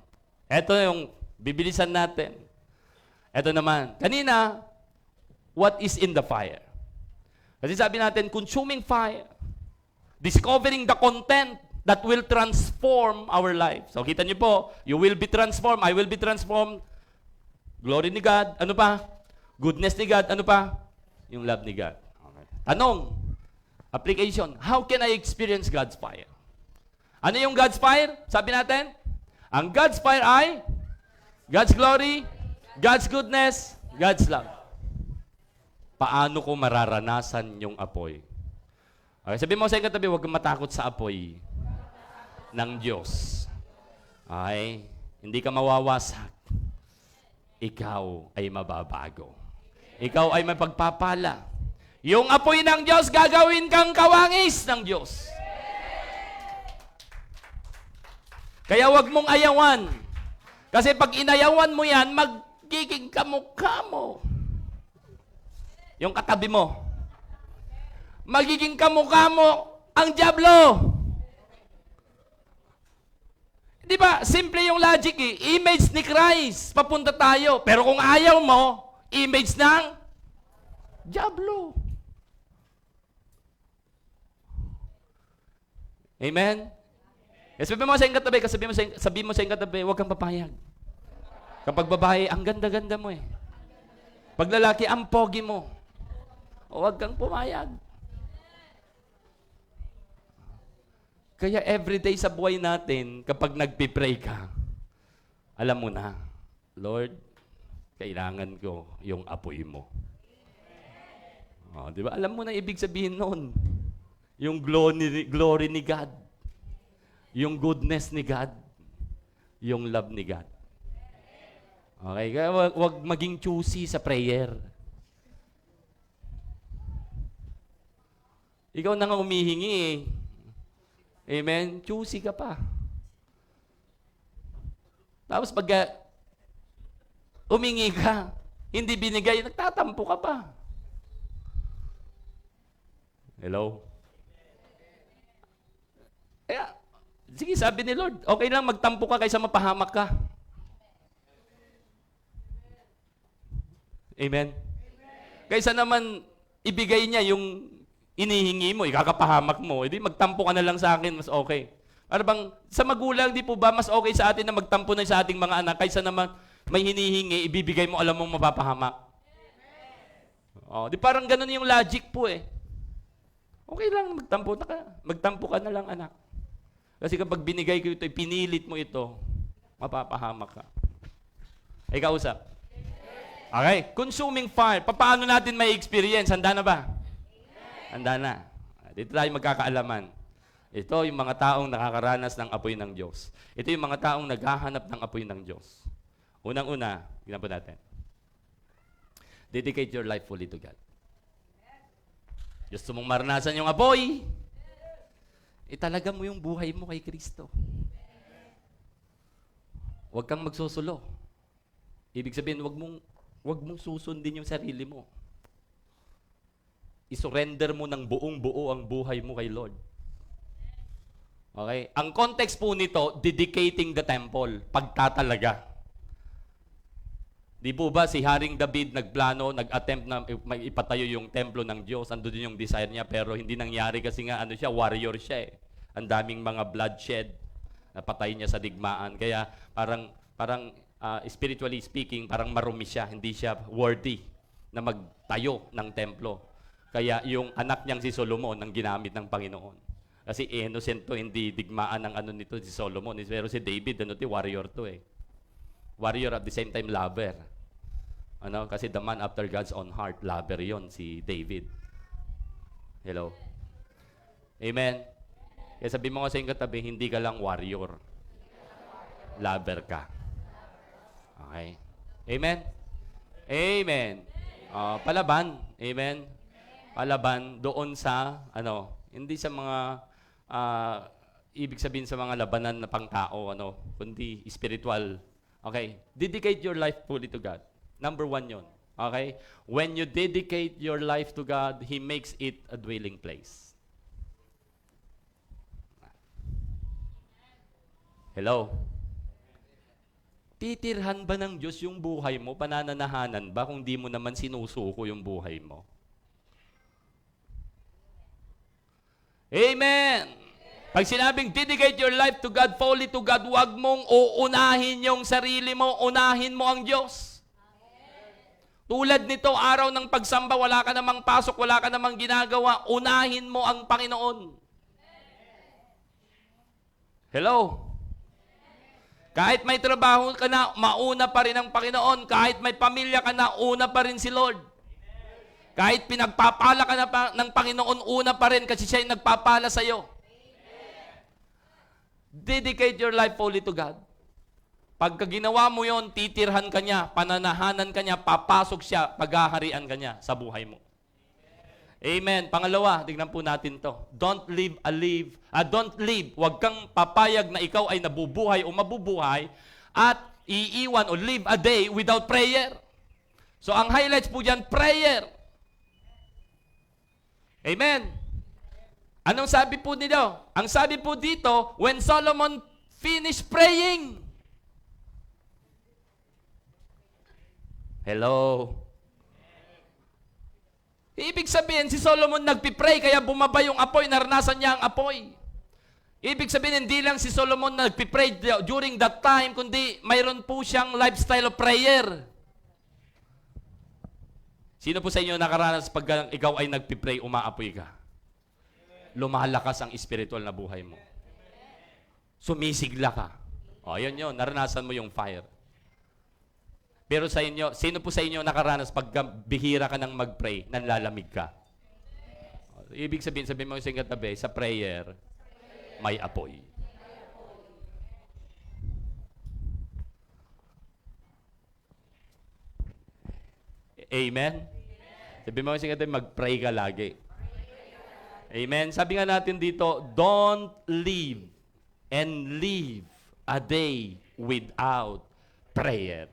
eto yung bibilisan natin. Eto naman. Kanina, what is in the fire? Kasi sabi natin, consuming fire. Discovering the content that will transform our life. So, kita niyo po, you will be transformed, I will be transformed. Glory ni God. Ano pa? Goodness ni God. Ano pa? Yung love ni God. Okay. Tanong, application, how can I experience God's fire? Ano yung God's fire? Sabi natin, ang God's fire ay God's glory, God's goodness, God's love. Paano ko mararanasan yung apoy? Okay, sabi mo sa iyong katabi, huwag kang matakot sa apoy ng Diyos. Okay? Hindi ka mawawasak. Ikaw ay mababago. Ikaw ay mapagpapala. Yung apoy ng Diyos, gagawin kang kawangis ng Diyos. Kaya huwag mong ayawan. Kasi pag inayawan mo yan, magiging kamukha mo. Yung katabi mo. Magiging kamukha mo ang dyablo. Di ba? Simple yung logic eh. Image ni Christ. Papunta tayo. Pero kung ayaw mo, image ng dyablo. Amen? Sabi mo sa iyong katabi, sabi mo sa iyong katabi, huwag kang papayag. Kapag babae, ang ganda-ganda mo eh. Pag lalaki, ang pogi mo. Huwag kang pumayag. Kaya everyday sa buhay natin, kapag nagpipray ka, alam mo na, Lord, kailangan ko yung apoy mo. Di ba? Alam mo na ibig sabihin noon. Yung glory ni God. Yung goodness ni God. Yung love ni God. Okay? Kaya wag maging choosy sa prayer. Ikaw na nga humihingi eh. Amen? Choosy ka pa. Tapos pag humingi ka, hindi binigay, nagtatampo ka pa. Hello? Kaya, sige, sabi ni Lord, okay lang magtampo ka kaysa mapahamak ka. Amen? Kaysa naman ibigay niya yung inihingi mo, ikakapahamak mo, edi magtampo ka na lang sa akin, mas okay. Ano bang, sa magulang, di po ba, mas okay sa atin na magtampo na sa ating mga anak, kaysa naman may hinihingi, ibibigay mo, alam mong mapapahamak. Di parang ganun yung logic po eh. Okay lang, magtampo ka na lang anak. Kasi kapag binigay ko ito, pinilit mo ito, mapapahamak ka. Ay, kausap. Okay, consuming fire. Paano natin may experience? Handa na ba? Handa na. Dito tayo magkakaalaman. Ito yung mga taong nakakaranas ng apoy ng Diyos. Ito yung mga taong naghahanap ng apoy ng Diyos. Unang-una, tignan po natin. Dedicate your life fully to God. Gusto mong maranasan yung apoy? Italaga mo yung buhay mo kay Kristo. Huwag kang magsusulo. Ibig sabihin, huwag mong susundin yung sarili mo. I-surrender mo ng buong-buo ang buhay mo kay Lord. Okay? Ang context po nito, dedicating the temple, pagtatalaga. Di po ba si Haring David nagplano, nag-attempt na ipatayo yung templo ng Diyos, andun din yung desire niya, pero hindi nangyari kasi nga warrior siya eh. Ang daming mga bloodshed, napatay niya sa digmaan. Kaya parang spiritually speaking, parang marumi siya, hindi siya worthy na magtayo ng templo. Kaya yung anak niyang si Solomon ang ginamit ng Panginoon. Kasi innocent to, hindi digmaan ng nito si Solomon. Pero si David, warrior to eh. Warrior at the same time lover. Kasi the man after God's own heart, lover yon si David. Hello? Amen? Kaya sabi mo nga sa iyong katabi, hindi ka lang warrior. Lover ka. Okay? Amen? Amen. Palaban. Amen? Palaban doon sa, hindi sa mga, ibig sabihin sa mga labanan na pangtao, kundi spiritual. Okay? Dedicate your life fully to God. Number 1 yon. Okay? When you dedicate your life to God, He makes it a dwelling place. Hello? Titirhan ba ng Diyos yung buhay mo? Panananahanan ba kung di mo naman sinusuko yung buhay mo? Amen! Pag sinabing dedicate your life to God, fully to God, huwag mong uunahin yung sarili mo, unahin mo ang Diyos. Tulad nito, araw ng pagsamba, wala ka namang pasok, wala ka namang ginagawa, unahin mo ang Panginoon. Hello? Kahit may trabaho ka na, mauna pa rin ang Panginoon. Kahit may pamilya ka na, una pa rin si Lord. Kahit pinagpapala ka na ng Panginoon, una pa rin kasi siya yung nagpapala sa iyo. Dedicate your life fully to God. Pagka ginawa mo yon, titirhan ka niya, pananahanan ka niya, papasok siya, paghaharian ka niya sa buhay mo. Amen. Pangalawa, tignan po natin to. Don't live, huwag kang papayag na ikaw ay nabubuhay o mabubuhay at iiwan o live a day without prayer. So ang highlights po dyan, prayer. Amen. Anong sabi po nito? Ang sabi po dito, when Solomon finished praying. Hello. Ibig sabihin, si Solomon nagpipray, kaya bumaba yung apoy, naranasan niya ang apoy. Ibig sabihin, hindi lang si Solomon nagpipray during that time, kundi mayroon po siyang lifestyle of prayer. Sino po sa inyo nakaranas pag ikaw ay nagpipray, umaapoy ka? Lumalakas ang spiritual na buhay mo. Sumisigla ka. O, yun, naranasan mo yung fire. Pero sa inyo, sino po sa inyo nakaranas pag bihira ka ng mag-pray, nanlalamig ka? Ibig sabihin mo sa katabi, sa prayer, may apoy. Amen? Sabi mo sa katabi, mag-pray ka lagi. Amen? Sabi nga natin dito, don't live a day without prayer.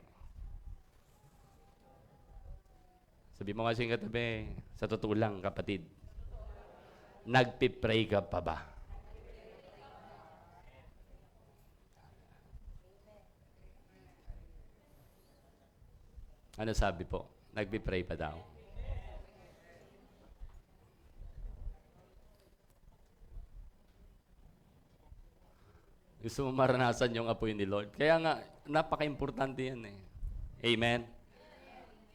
Sabi mo kasi yung katabi, sa totoo lang, kapatid, nagpipray ka pa ba? Ano sabi po? Nagpipray pa daw. Gusto mo maranasan yung apoy ni Lord? Kaya nga, napaka-importante yan eh. Amen?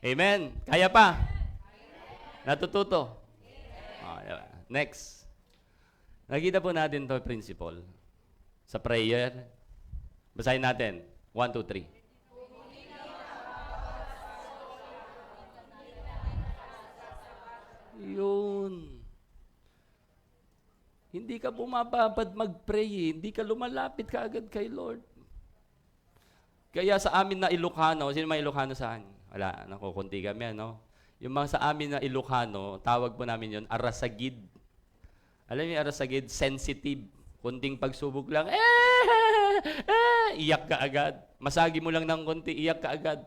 Amen. Kaya pa? Natututo? Next. Nakita po natin to principle. Sa prayer. Basahin natin. 1, 2, 3. Yun. Hindi ka bumababad mag-pray. Hindi ka lumalapit ka agad kay Lord. Kaya sa amin na Ilocano, sino may Ilocano sa akin? Wala, kunti kami, ano? Yung mga sa amin na Ilocano, tawag po namin yon arasagid. Alam niyo yung arasagid? Sensitive. Kunting pagsubok lang, iyak ka agad. Masagi mo lang ng kunti, iyak ka agad.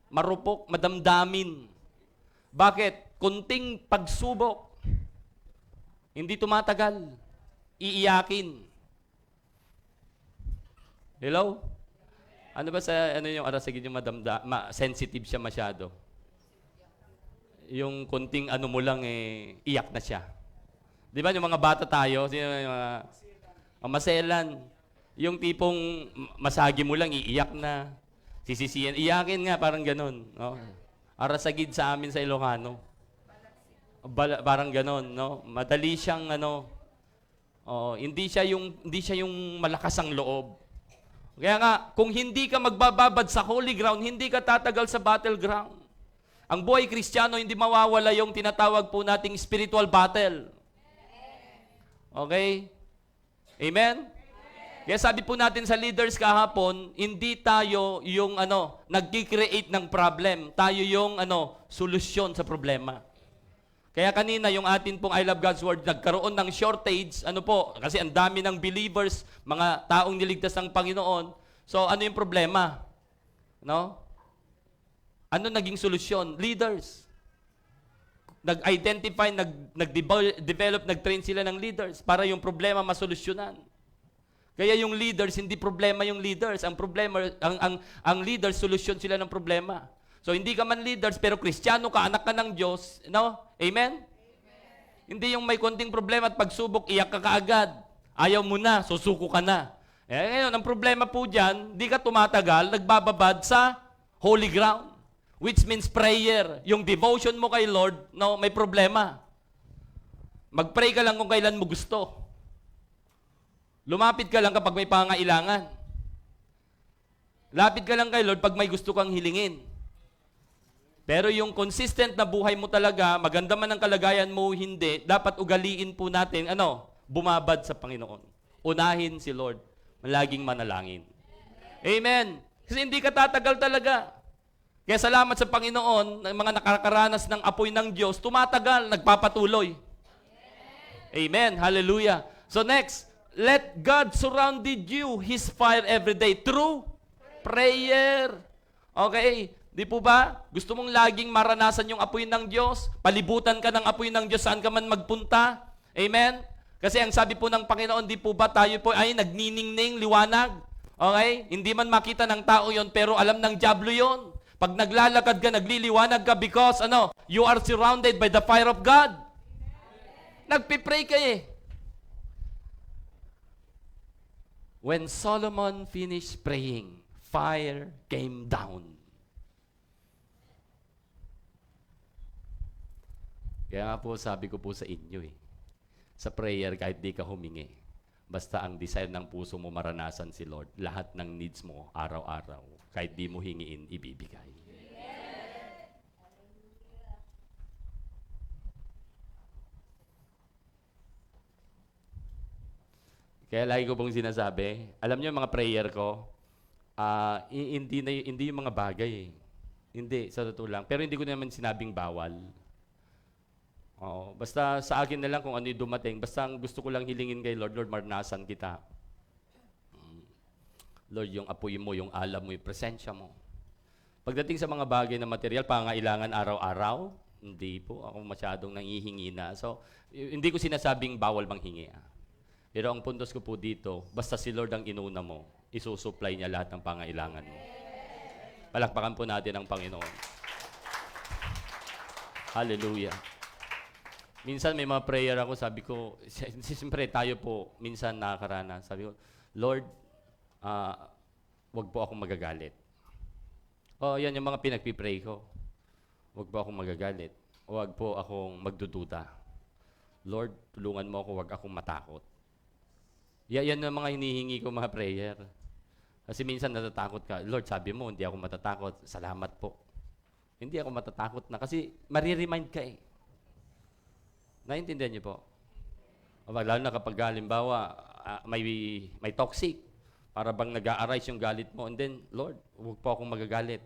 Marupok, madamdamin. Bakit? Kunting pagsubok. Hindi tumatagal. Iiyakin. Hello? Ano ba yung arasagid yung sensitive siya masyado? Yung kunting mo lang iyak na siya. Di ba yung mga bata tayo, yung maselan, yung tipong masagi mo lang iiyak na, sisisiyan, iyakin nga, parang ganun. No? Arasagid sa amin sa Ilocano. Parang ganun, no? Madali siyang hindi siya yung malakas ang loob. Kaya nga, kung hindi ka magbababad sa holy ground, hindi ka tatagal sa battleground. Ang buhay Kristiyano, hindi mawawala yung tinatawag po nating spiritual battle. Okay? Amen? Kaya sabi po natin sa leaders kahapon, hindi tayo yung nag-create ng problem. Tayo yung solusyon sa problema. Kaya kanina, yung atin pong I Love God's Word, nagkaroon ng shortage, kasi ang dami ng believers, mga taong niligtas ng Panginoon. So, ano yung problema? No? Ano naging solusyon? Leaders. Nag-identify, nag-develop, nag-train sila ng leaders para yung problema masolusyonan. Kaya yung leaders, hindi problema yung leaders. Ang problema, ang leaders, solusyon sila ng problema. So, hindi ka man leaders, pero Kristiyano ka, anak ka ng Diyos. No? Amen? Hindi yung may konting problema at pagsubok, iyak ka kaagad. Ayaw mo na, susuko ka na. Ngayon, ang problema po dyan, hindi ka tumatagal, nagbababad sa holy ground. Which means prayer. Yung devotion mo kay Lord, may problema. Mag-pray ka lang kung kailan mo gusto. Lumapit ka lang kapag may pangailangan. Lapit ka lang kay Lord pag may gusto kang hilingin. Pero yung consistent na buhay mo talaga, maganda man ang kalagayan mo, hindi, dapat ugaliin po natin, bumabad sa Panginoon. Unahin si Lord. Laging manalangin. Amen. Kasi hindi ka tatagal talaga. Kaya salamat sa Panginoon, ng mga nakakaranas ng apoy ng Diyos, tumatagal, nagpapatuloy. Amen. Hallelujah. So next, let God surrounded you His fire every day through prayer. Okay? Di po ba? Gusto mong laging maranasan yung apoy ng Diyos? Palibutan ka ng apoy ng Diyos saan ka man magpunta? Amen? Kasi ang sabi po ng Panginoon, di po ba tayo po ay nagniningning liwanag? Okay? Hindi man makita ng tao yon pero alam ng dyablo yon. Pag naglalakad ka, nagliliwanag ka because you are surrounded by the fire of God. Nagpipray ka eh. When Solomon finished praying, fire came down. Kaya nga po, sabi ko po sa inyo sa prayer, kahit di ka humingi, basta ang desire ng puso mo maranasan si Lord, lahat ng needs mo, araw-araw, kahit di mo hingiin, ibibigay. Kaya lagi ko pong sinasabi, alam niyo yung mga prayer ko, hindi yung mga bagay. Hindi, sa totoo lang. Pero hindi ko naman sinabing bawal. Oo, basta sa akin na lang kung ano yung dumating. Basta ang gusto ko lang hilingin kay Lord, Lord, maranasan kita. Lord, yung apoy mo, yung alam mo, yung presensya mo. Pagdating sa mga bagay na material, pangailangan araw-araw, hindi po ako masyadong nangihingi na. So, hindi ko sinasabing bawal manghingi. Pero ang puntos ko po dito, basta si Lord ang inuna mo, isusupply niya lahat ng pangailangan mo. Palakpakan po natin ang Panginoon. Hallelujah. Minsan may mga prayer ako, sabi ko, siyempre tayo po, minsan nakakaranas. Sabi ko, Lord, wag po akong magagalit. Yan yung mga pinagpipray ko. Wag po akong magagalit. Wag po akong magdududa. Lord, tulungan mo ako, wag akong matakot. Yan yung mga hinihingi ko mga prayer. Kasi minsan natatakot ka. Lord, sabi mo, hindi ako matatakot. Salamat po. Hindi ako matatakot na kasi mariremind ka eh. Naintindihan niyo po? Lalo na kapag halimbawa, may toxic. Para bang nag-a-arise yung galit mo. And then, Lord, huwag po akong magagalit.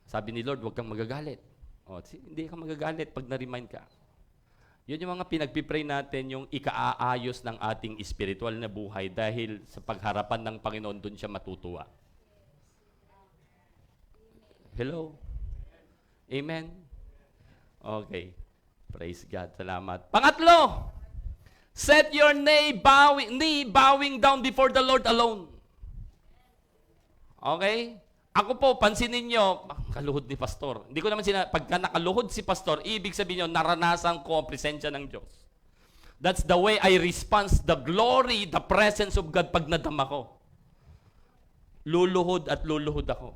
Sabi ni Lord, huwag kang magagalit. Hindi ka magagalit pag na-remind ka. Yun yung mga pinagpipray natin, yung ika-aayos ng ating spiritual na buhay dahil sa pagharapan ng Panginoon, dun siya matutuwa. Hello? Amen? Okay. Praise God. Salamat. Pangatlo, set your knee bowing down before the Lord alone. Okay? Ako po, pansinin nyo, kaluhod ni Pastor. Hindi ko naman pagka nakaluhod si Pastor, ibig sabihin nyo, naranasan ko ang presensya ng Diyos. That's the way I respond the glory, the presence of God pag nadama ko. Luluhod at luluhod ako.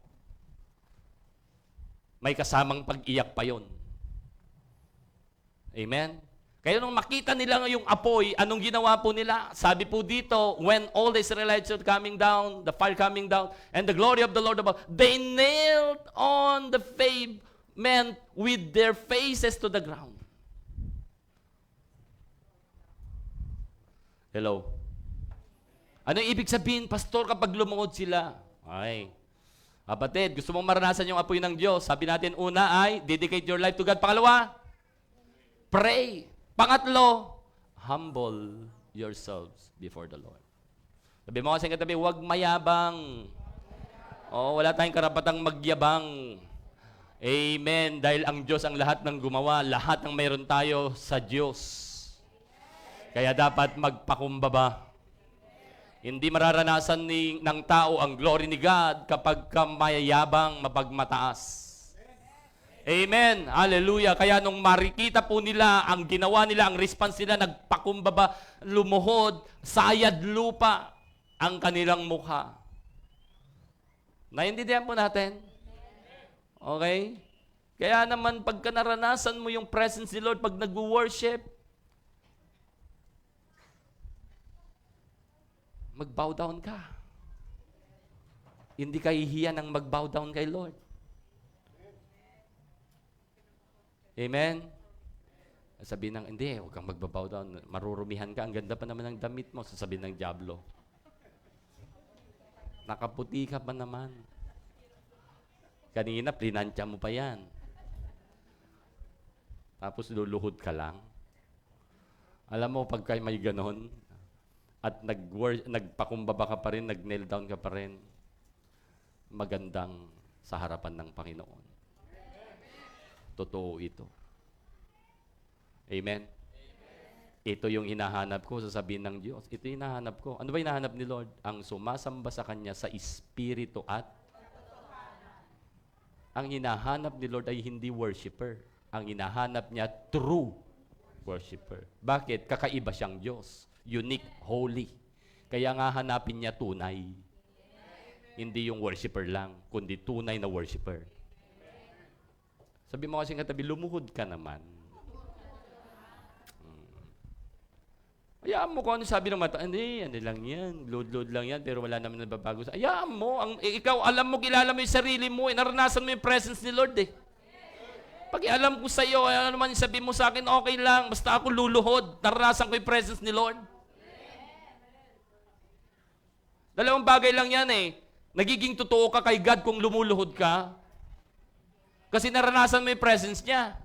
May kasamang pag-iyak pa yon. Amen? Kaya nung makita nila yung apoy, anong ginawa po nila? Sabi po dito, when all the Israelites were coming down, the fire coming down, and the glory of the Lord above, they knelt on the pavement with their faces to the ground. Hello? Ano ibig sabihin, Pastor, kapag lumuhod sila? Ay, kapatid, gusto mong maranasan yung apoy ng Diyos. Sabi natin, una ay, dedicate your life to God. Pangalawa, pray. Pangatlo, humble yourselves before the Lord. Sabi mo kasi katabi, huwag mayabang. Wala tayong karapatang magyabang. Amen. Dahil ang Diyos ang lahat ng gumawa, lahat ng mayroon tayo sa Diyos. Kaya dapat magpakumbaba. Hindi mararanasan ng tao ang glory ni God kapag mayayabang, mapagmataas. Amen. Hallelujah. Kaya nung marikita po nila, ang ginawa nila, ang response nila, nagpakumbaba, lumuhod, sayad lupa ang kanilang mukha. Naintindihan po natin? Okay? Kaya naman, pagka naranasan mo yung presence ni Lord, pag nag-worship, mag-bow down ka. Hindi ka hihiya ng mag-bow down kay Lord. Amen? Sabihin ng, hindi, huwag kang mag-bow down. Marurumihan ka. Ang ganda pa naman ng damit mo. Sasabihin ng diablo. Nakaputi ka pa naman. Kanina, plinansya mo pa yan. Tapos luluhod ka lang. Alam mo, pagka may ganon, at nagpakumbaba ka pa rin, nag-kneel down ka pa rin, magandang sa harapan ng Panginoon. Totoo ito. Amen? Ito yung hinahanap ko, sasabihin ng Diyos. Ito yung hinahanap ko. Ano ba hinahanap ni Lord? Ang sumasamba sa Kanya sa Espiritu at ang hinahanap ni Lord ay hindi worshiper. Ang hinahanap niya, true worshiper. Bakit? Kakaiba siyang Diyos. Unique, holy. Kaya nga hanapin niya tunay. Hindi yung worshiper lang, kundi tunay na worshiper. Sabi mo kasi katabi, lumuhod ka naman. Hayaan mo kung ano sabi ng mata, hindi, ano lang yan, load lang yan, pero wala naman nababago. Hayaan mo, ikaw, alam mo, kilala mo yung sarili mo, naranasan mo yung presence ni Lord eh. Pag alam ko sa iyo, ano naman yung sabi mo sa akin, okay lang, basta ako luluhod, naranasan ko yung presence ni Lord. Dalawang bagay lang yan eh. Nagiging totoo ka kay God kung lumuluhod ka. Kasi naranasan mo yung presence niya.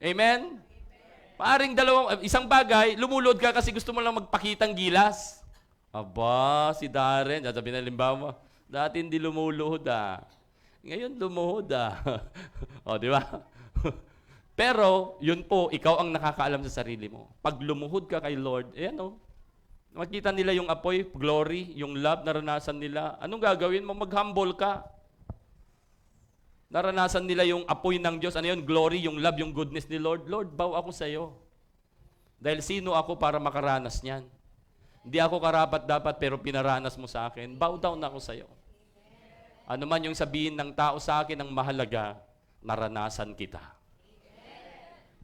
Amen? Paaring isang bagay, lumuluhod ka kasi gusto mo lang magpakitang gilas. Aba, si Darren, sasabihin na limbawa, dati hindi lumuluhod ah. Ngayon lumuhod ah. O, di ba? Pero, yun po, ikaw ang nakakaalam sa sarili mo. Pag lumuhod ka kay Lord, ayan o, makita nila yung apoy, glory, yung love, naranasan nila. Anong gagawin mo? Mag-humble ka. Naranasan nila yung apoy ng Diyos. Ano yun? Glory, yung love, yung goodness ni Lord. Lord, bow ako sa iyo. Dahil sino ako para makaranas niyan? Hindi ako karapat-dapat pero pinaranas mo sa akin. Bow down ako sa iyo. Ano man yung sabihin ng tao sa akin ang mahalaga, naranasan kita.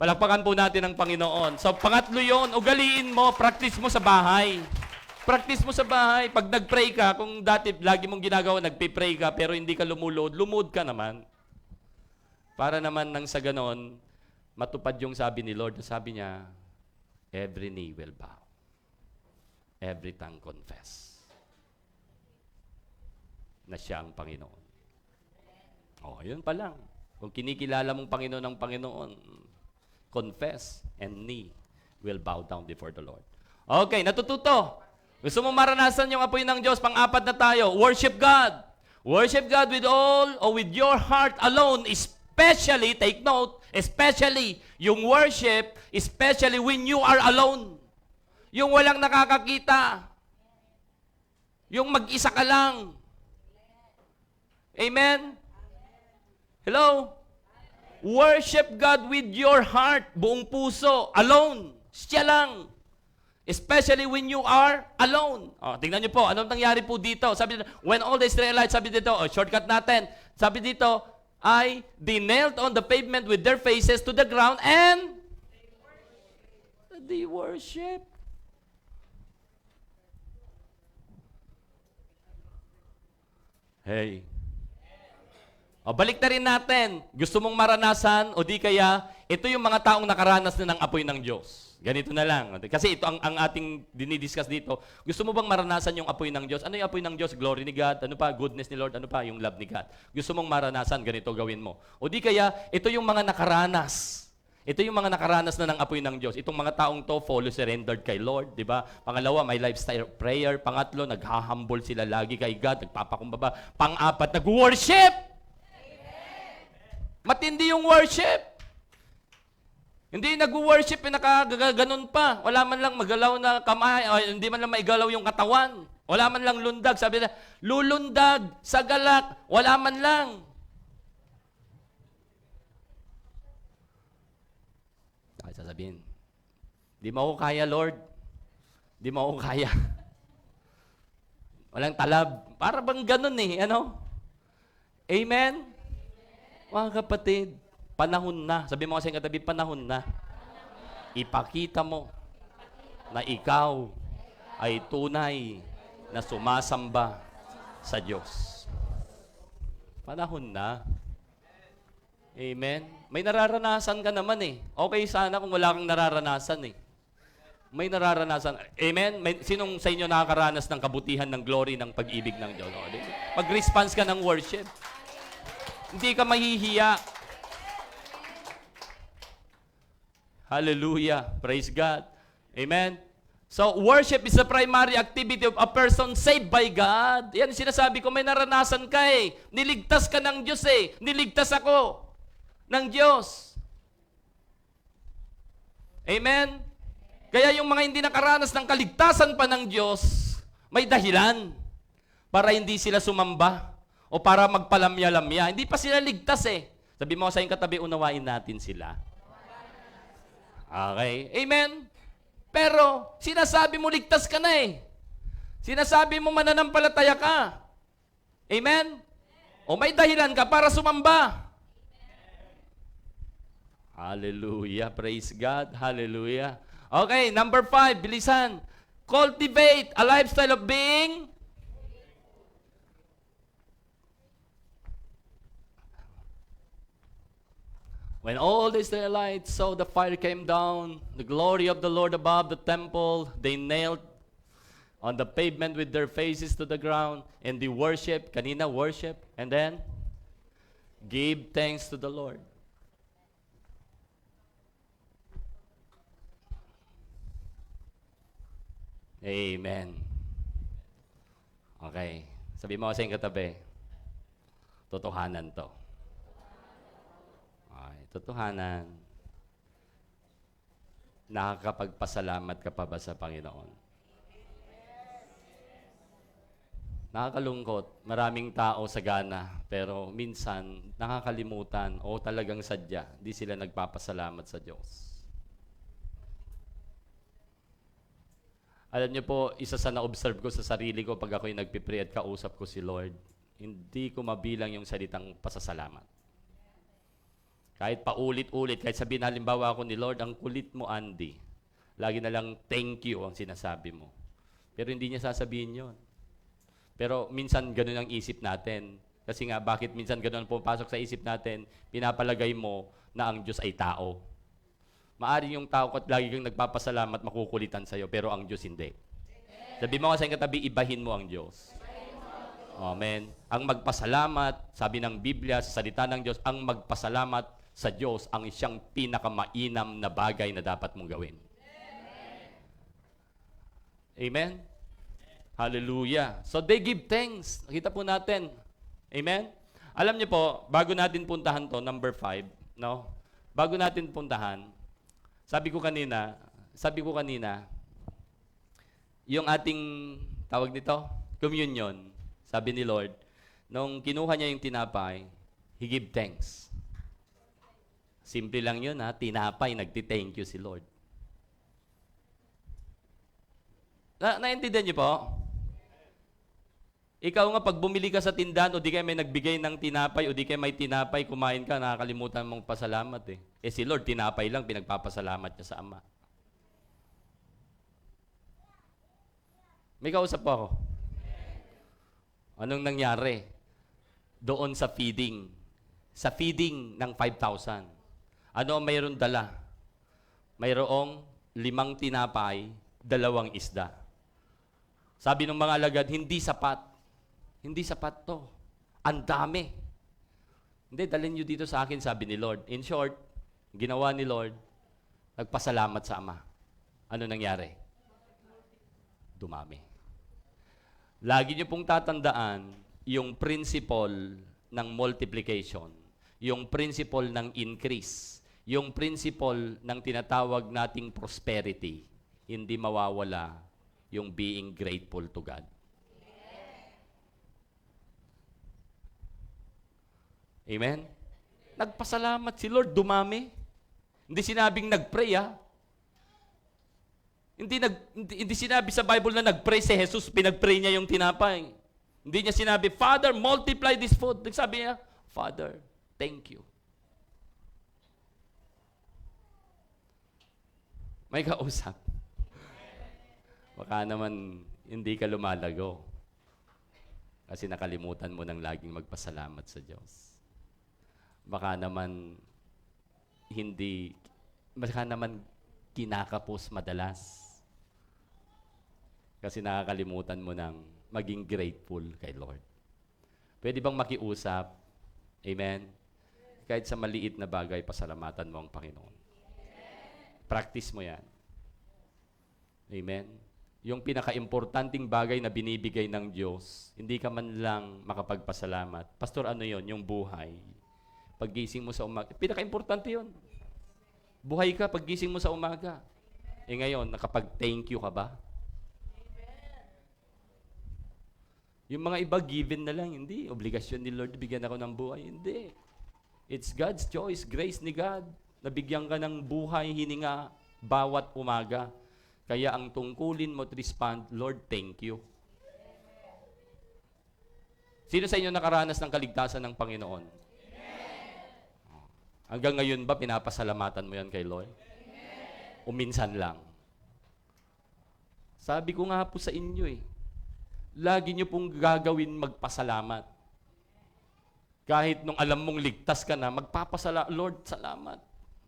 Palakpakan po natin ang Panginoon. So, pangatlo yun, ugaliin mo, practice mo sa bahay. Practice mo sa bahay. Pag nag-pray ka, kung dati lagi mong ginagawa, nagpe-pray ka, pero hindi ka lumulood ka naman. Para naman nang sa ganon, matupad yung sabi ni Lord. Sabi niya, every knee will bow. Every tongue confess na siya ang Panginoon. Oh, yun pa lang. Kung kinikilala mong Panginoon ang Panginoon, confess and knee will bow down before the Lord. Okay, natututo. Gusto mo maranasan yung apoy ng Diyos, pang-apat na tayo, worship God. Worship God with all or with your heart alone, especially, take note, especially yung worship, especially when you are alone. Yung walang nakakakita. Yung mag-isa ka lang. Amen? Hello? Worship God with your heart, buong puso, alone. Siya lang. Especially when you are alone. Oh, tingnan niyo po, anong nangyari po dito? Sabi dito, when all the Israelites, sabi dito, shortcut natin. Sabi dito, they knelt on the pavement with their faces to the ground and they worship. Hey. O, balik na rin natin. Gusto mong maranasan o di kaya, ito yung mga taong nakaranas na ng apoy ng Diyos. Ganito na lang. Kasi ito ang ating dinidiscuss dito. Gusto mo bang maranasan yung apoy ng Diyos? Ano yung apoy ng Diyos? Glory ni God. Ano pa? Goodness ni Lord. Ano pa? Yung love ni God. Gusto mong maranasan, ganito gawin mo. O di kaya, ito yung mga nakaranas. Ito yung mga nakaranas na ng apoy ng Diyos. Itong mga taong to, follow surrendered kay Lord, di ba? Pangalawa, may lifestyle prayer. Pangatlo, nagha-humble sila lagi kay God, nagpapakumbaba. Pang-apat, nag-worship! Matindi yung worship. Hindi nag-worship, nakaganon pa. Wala man lang magalaw na kamay, o hindi man lang maigalaw yung katawan. Wala man lang lundag. Sabi na, lulundag sa galak, wala man lang. Ay, sasabihin, di mo ako kaya, Lord. Di mo ako kaya. Walang talab. Para bang ganun eh, ano? Amen? Mga kapatid, panahon na. Sabi mo kasi katabi, panahon na. Ipakita mo na ikaw ay tunay na sumasamba sa Diyos. Panahon na. Amen? May nararanasan ka naman eh. Okay sana kung wala kang nararanasan eh. May nararanasan. Amen? Sinong sa inyo nakakaranas ng kabutihan, ng glory, ng pag-ibig ng Diyos? Pag-response ka ng worship. Hindi ka mahihiya. Hallelujah. Praise God. Amen? So, worship is the primary activity of a person saved by God. Yan, sinasabi ko, may naranasan ka eh. Niligtas ka ng Diyos eh. Niligtas ako ng Diyos. Amen? Kaya yung mga hindi nakaranas ng kaligtasan pa ng Diyos, may dahilan para hindi sila sumamba o para magpalamya-lamya. Hindi pa sila ligtas eh. Sabi mo sa iyong katabi, unawain natin sila. Okay? Amen? Pero, sinasabi mo ligtas ka na eh. Sinasabi mo mananampalataya ka. Amen? O may dahilan ka para sumamba. Hallelujah. Praise God. Hallelujah. Okay, number 5, bilisan. Cultivate a lifestyle of being when all the Israelites saw the fire came down, the glory of the Lord above the temple, they knelt on the pavement with their faces to the ground, and they worship, kanina worship, and then give thanks to the Lord. Amen. Okay. Sabi mo sa iyong katabi, totohanan to. Totohanan, nakakapagpasalamat ka pa ba sa Panginoon? Nakakalungkot, maraming tao sa Ghana, pero minsan nakakalimutan o talagang sadya, di sila nagpapasalamat sa Diyos. Alam niyo po, isa sa na-observe ko sa sarili ko pag ako'y nagpipray at kausap ko si Lord, hindi ko mabilang yung salitang pasasalamat. Kahit paulit-ulit, kahit sabihin halimbawa ako ni Lord, ang kulit mo, Andy. Lagi na lang, thank you ang sinasabi mo. Pero hindi niya sasabihin yon. Pero minsan ganun ang isip natin. Kasi nga, bakit minsan ganun ang pumapasok sa isip natin, pinapalagay mo na ang Diyos ay tao. Maaring yung tao at lagi kang nagpapasalamat, makukulitan sa'yo, pero ang Diyos hindi. Sabi mo kasi katabi, ibahin mo ang Diyos. Amen. Ang magpasalamat, sabi ng Biblia, sa salita ng Diyos, ang magpasalamat sa Diyos ang siyang pinakamainam na bagay na dapat mong gawin. Amen? Hallelujah. So they give thanks. Nakita po natin. Amen? Alam niyo po, bago natin puntahan to, number 5, no? Bago natin puntahan, sabi ko kanina, yung ating, tawag nito, communion, sabi ni Lord, nung kinuha niya yung tinapay, He give thanks. Simple lang yun ha, tinapay, nagti-thank you si Lord. Naintindihan niyo po? Ikaw nga, pag bumili ka sa tindahan, o di kayo may nagbigay ng tinapay, o di kayo may tinapay, kumain ka, nakakalimutan mong pasalamat eh. Eh si Lord, tinapay lang, pinagpapasalamat niya sa Ama. May kausap po ako. Anong nangyari? Doon sa feeding. Sa feeding ng 5,000. Ano ang mayroong dala? Mayroong 5 tinapay, 2 isda. Sabi ng mga alagad, hindi sapat. Hindi sapat to. Ang dami. Hindi, dalhin nyo dito sa akin, sabi ni Lord. In short, ginawa ni Lord, nagpasalamat sa Ama. Ano nangyari? Dumami. Lagi nyo pong tatandaan yung principle ng multiplication, yung principle ng increase, yung principle ng tinatawag nating prosperity, hindi mawawala yung being grateful to God. Amen? Nagpasalamat si Lord, dumami. Hindi sinabing nag-pray, ha? Hindi sinabi sa Bible na nag-pray si Jesus, pinag-pray niya yung tinapay. Hindi niya sinabi, Father, multiply this food. Nagsabi niya, Father, thank you. May kausap. Baka naman hindi ka lumalago kasi nakalimutan mo nang laging magpasalamat sa Diyos. Baka naman kinakapos madalas kasi nakakalimutan mo nang maging grateful kay Lord. Pwede bang makiusap? Amen? Kahit sa maliit na bagay, pasalamatan mo ang Panginoon. Practice mo yan. Amen? Yung pinaka-importanting bagay na binibigay ng Diyos, hindi ka man lang makapagpasalamat. Pastor, ano yon? Yung buhay. Paggising mo sa umaga. Pinaka-importante yun. Buhay ka paggising mo sa umaga. Eh ngayon, nakapag-thank you ka ba? Yung mga iba, given na lang. Hindi. Obligasyon ni Lord, bigyan ako ng buhay. Hindi. It's God's choice. Grace ni God. Nabigyan ka ng buhay, hininga, bawat umaga. Kaya ang tungkulin mo to respond, Lord, thank you. Sino sa inyo nakaranas ng kaligtasan ng Panginoon? Hanggang ngayon ba pinapasalamatan mo yan kay Lord? O minsan lang? Sabi ko nga po sa inyo lagi nyo pong gagawin magpasalamat. Kahit nung alam mong ligtas ka na, Lord, salamat.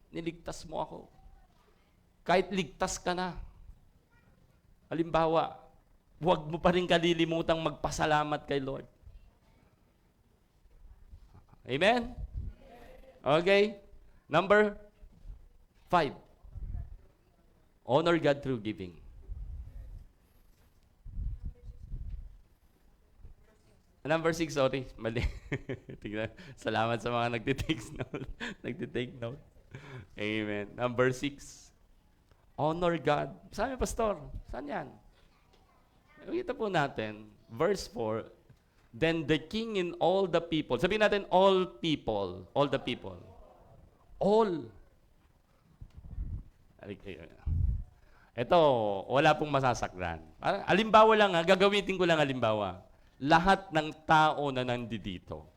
Niligtas mo ako. Kahit ligtas ka na. Halimbawa, huwag mo pa rin kalilimutang magpasalamat kay Lord. Amen? Okay? Number 5. Honor God through giving. Number 6, sorry. Mali. Tingnan. Salamat sa mga nagtitake note. Amen. Number 6. Honor God. Sabi, Pastor, saan yan? Kita po natin, verse 4, then the king and all the people. Sabihin natin, all people. All the people. All. Ito, wala pong masasakran. Alimbawa lang gagawitin ko lang alimbawa. Lahat ng tao na nandito.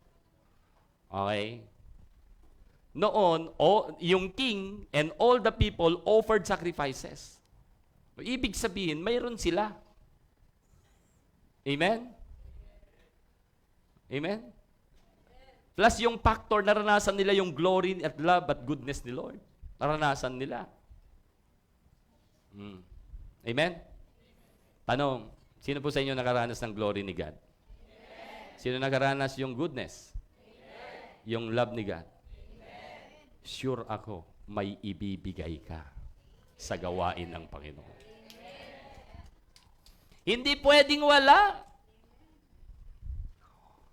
Okay? Noon, yung king and all the people offered sacrifices. Ibig sabihin, mayroon sila. Amen? Amen? Plus yung factor, naranasan nila yung glory at love at goodness ni Lord. Naranasan nila. Amen? Tanong, sino po sa inyo nakaranas ng glory ni God? Sino nakaranas yung goodness? Yung love ni God? Sure ako, may ibibigay ka sa gawain ng Panginoon. Hindi pwedeng wala.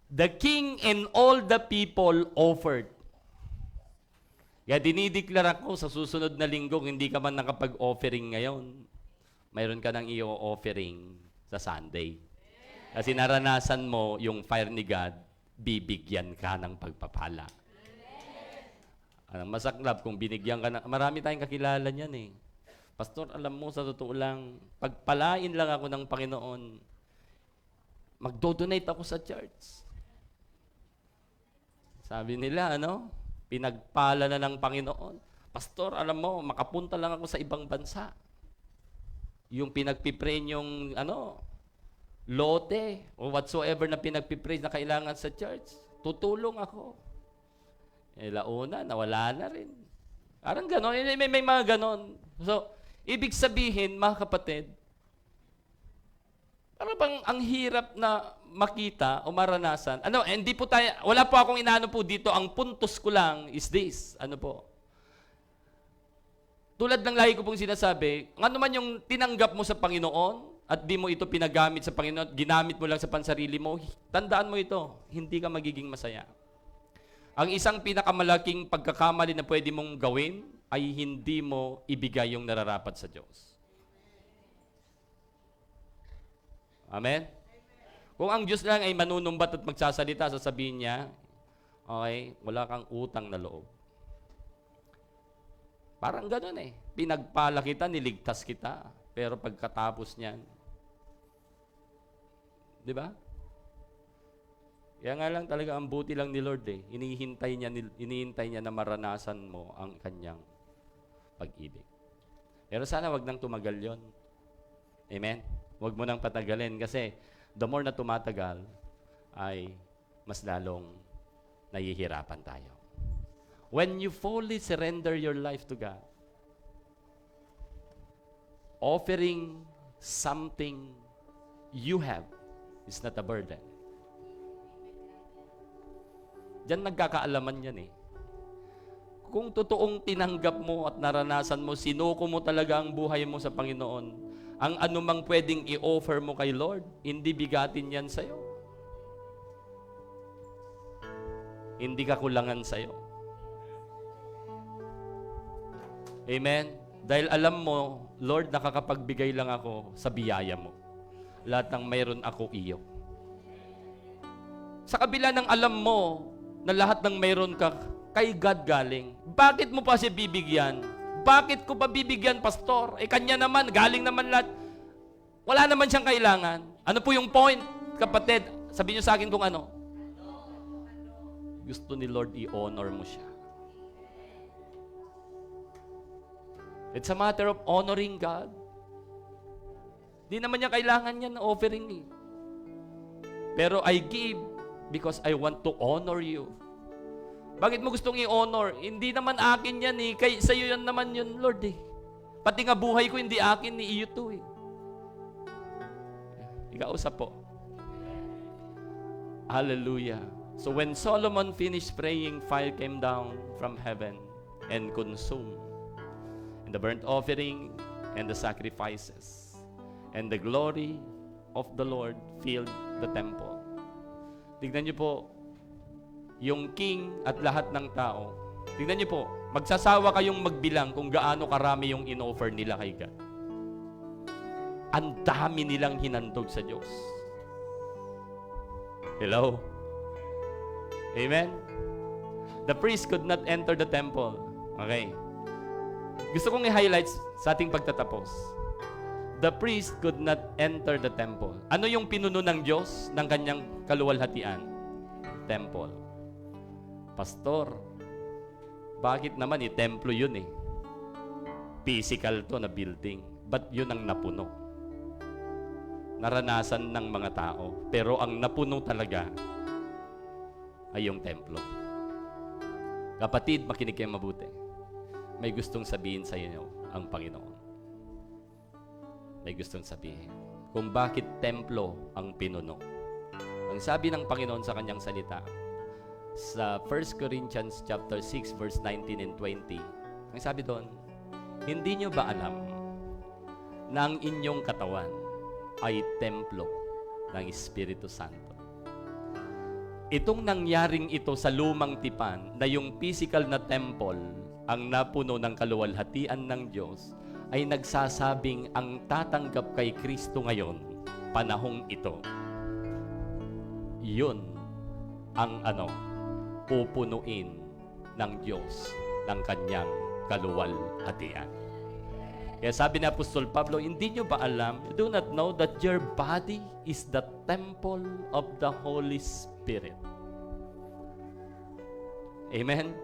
The king and all the people offered. Kaya dinideklara ko sa susunod na linggo, hindi ka man nakapag-offering ngayon, mayroon ka nang i-offering sa Sunday. Kasi naranasan mo yung fire ni God, bibigyan ka ng pagpapala. Masaklap kung binigyan ka na. Marami tayong kakilala niyan Pastor, alam mo, sa totoo lang, pagpalain lang ako ng Panginoon, magdo-donate ako sa church. Sabi nila, pinagpala na ng Panginoon. Pastor, alam mo, makapunta lang ako sa ibang bansa. Yung pinagpiprenyong, lote, o whatsoever na pinagpipray na kailangan sa church, tutulong ako. Launa, nawala na rin. Parang ganon. May mga ganon. So, ibig sabihin, mga kapatid, parang bang ang hirap na makita o maranasan. Hindi po tayo, wala po akong inaano po dito. Ang puntos ko lang is this. Tulad ng lagi ko pong sinasabi, ano man yung tinanggap mo sa Panginoon at di mo ito pinagamit sa Panginoon, ginamit mo lang sa pansarili mo, tandaan mo ito, hindi ka magiging masaya. Ang isang pinakamalaking pagkakamali na pwede mong gawin ay hindi mo ibigay yung nararapat sa Diyos. Amen? Kung ang Diyos lang ay manunumbat at magsasalita, sasabihin niya, okay, wala kang utang na loob. Parang ganun Pinagpala kita, niligtas kita, pero pagkatapos niyan, di ba? Kaya nga lang talaga ang buti lang ni Lord Inihintay niya na maranasan mo ang kanyang pag-ibig. Pero sana wag nang tumagal yon. Amen? Huwag mo nang patagalin kasi the more na tumatagal, ay mas lalong nahihirapan tayo. When you fully surrender your life to God, offering something you have is not a burden. Diyan nagkakaalaman yan eh. Kung totoong tinanggap mo at naranasan mo, sinuko mo talaga ang buhay mo sa Panginoon, ang anumang pwedeng i-offer mo kay Lord, hindi bigatin yan sa'yo. Hindi ka kulangan sa'yo. Amen? Dahil alam mo, Lord, nakakapagbigay lang ako sa biyaya mo. Lahat ng mayroon ako iyo. Sa kabila ng alam mo na lahat ng mayroon ka, kay God galing. Bakit mo pa siya bibigyan? Bakit ko pa bibigyan, pastor? Kanya naman, galing naman lahat. Wala naman siyang kailangan. Ano po yung point, kapatid? Sabihin niyo sa akin kung ano. Gusto ni Lord i-honor mo siya. It's a matter of honoring God. Di naman niya kailangan yan na offering eh. Pero I give because I want to honor you. Bakit mo gustong i-honor? Hindi naman akin yan eh. Sa'yo yan naman yun, Lord eh. Pati nga buhay ko hindi akin, ni iyo to eh. Ikausap po. Hallelujah. So when Solomon finished praying, fire came down from heaven and consumed the burnt offering and the sacrifices. And the glory of the Lord filled the temple. Tignan niyo po, yung king at lahat ng tao, tignan niyo po, magsasawa kayong magbilang kung gaano karami yung in-offer nila kay God. Ang dami nilang hinandog sa Diyos. Hello? Amen? The priest could not enter the temple. Okay. Gusto kong i-highlight sa ating pagtatapos. The priest could not enter the temple. Ano yung pinuno ng Diyos ng kanyang kaluwalhatian? Temple. Pastor, bakit naman templo yun eh? Physical to na building. But yun ang napuno? Naranasan ng mga tao. Pero ang napuno talaga ay yung templo. Kapatid, makinig kayo mabuti. May gustong sabihin sa inyo ang Panginoon. May gustong sabihin kung bakit templo ang pinuno. Ang sabi ng Panginoon sa kanyang salita sa 1 Corinthians chapter 6 verse 19 and 20. Ang sabi doon, hindi nyo ba alam na ang inyong katawan ay templo ng Espiritu Santo? Itong nangyaring ito sa lumang tipan na yung physical na temple ang napuno ng kaluwalhatian ng Diyos ay nagsasabing ang tatanggap kay Kristo ngayon, panahong ito, yun ang pupunuin ng Diyos ng kanyang kaluwalhatian. Kaya sabi ni Apostol Pablo, hindi nyo ba alam, you do not know that your body is the temple of the Holy Spirit. Amen?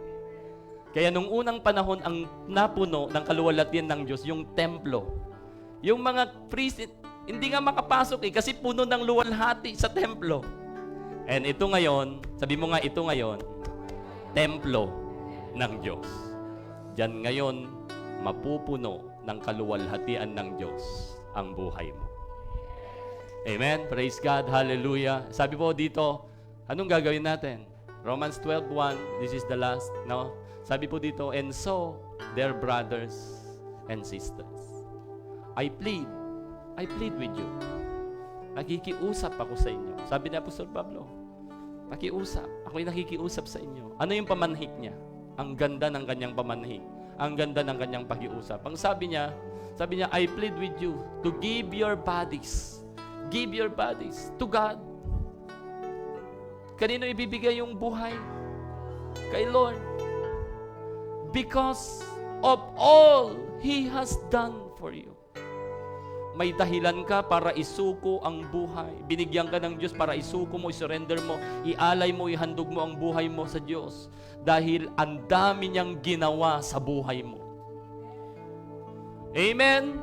Kaya nung unang panahon, ang napuno ng kaluwalhatian ng Diyos, yung templo. Yung mga priest, hindi nga makapasok kasi puno ng luwalhati sa templo. And ito ngayon, sabi mo nga ito ngayon, templo ng Diyos. Diyan ngayon, mapupuno ng kaluwalhatian ng Diyos ang buhay mo. Amen? Praise God. Hallelujah. Sabi po dito, anong gagawin natin? Romans 12:1, this is the last, no? Sabi po dito, and so, dear brothers and sisters, I plead with you. Nakikiusap ako sa inyo. Sabi ni Apostol Pablo, nakiusap. Ako'y nakikiusap sa inyo. Ano yung pamanhik niya? Ang ganda ng kanyang pamanhik. Ang ganda ng kanyang pag-iusap. Ang sabi niya, I plead with you to give your bodies to God. Kanino ibibigay yung buhay? Kay Lord. Because of all He has done for you. May dahilan ka para isuko ang buhay. Binigyan ka ng Diyos para isuko mo, isurrender mo, ialay mo, ihandog mo ang buhay mo sa Diyos. Dahil ang dami niyang ginawa sa buhay mo. Amen?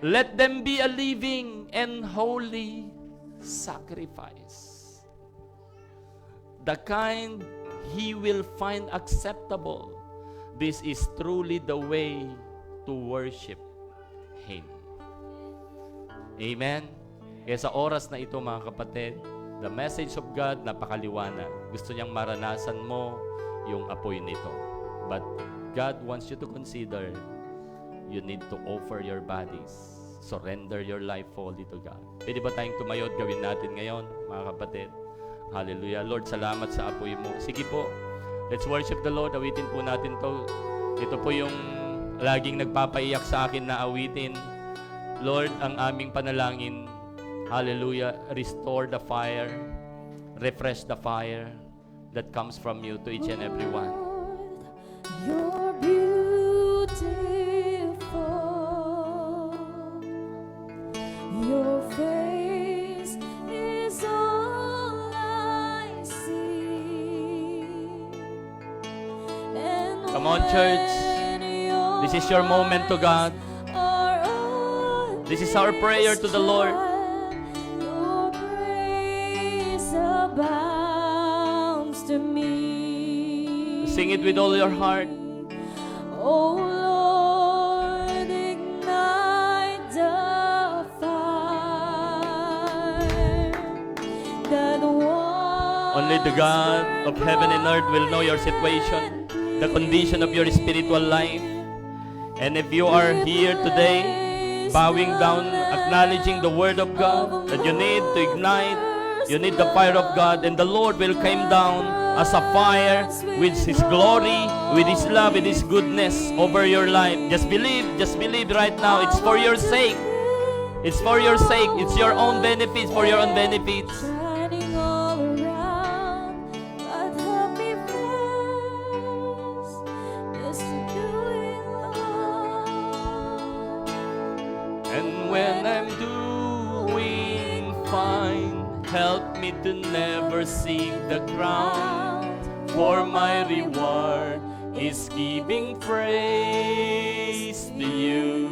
Let them be a living and holy sacrifice, the kind He will find acceptable. This is truly the way to worship Him. Amen? Kaya sa oras na ito, mga kapatid, the message of God, napakaliwanag. Gusto niyang maranasan mo yung apoy nito. But God wants you to consider, you need to offer your bodies. Surrender your life fully to God. Pwede ba tayong tumayo at gawin natin ngayon, mga kapatid? Hallelujah. Lord, salamat sa apoy mo. Sige po, let's worship the Lord. Awitin po natin to. Ito po yung laging nagpapaiyak sa akin na awitin. Lord, ang aming panalangin, hallelujah, restore the fire, refresh the fire that comes from you to each and every one. You're beautiful. Your face is all I see. And Come on, church. when This is your moment to God. are on This is our prayer to the Lord. Your praise abounds to me. Sing it with all your heart. Oh Lord, ignite the fire that Only the God of heaven and earth will know your situation, the condition of your spiritual life. And if you are here today, bowing down, acknowledging the word of God, that you need to ignite, you need the fire of God, and the Lord will come down as a fire with His glory, with His love, with His goodness over your life. Just believe right now. It's for your sake. It's for your sake. It's your own benefits, for your own benefits. shining all around, but help me first just to do it all. And when I'm doing fine, help me to never seek the crown, for my reward is giving praise to you.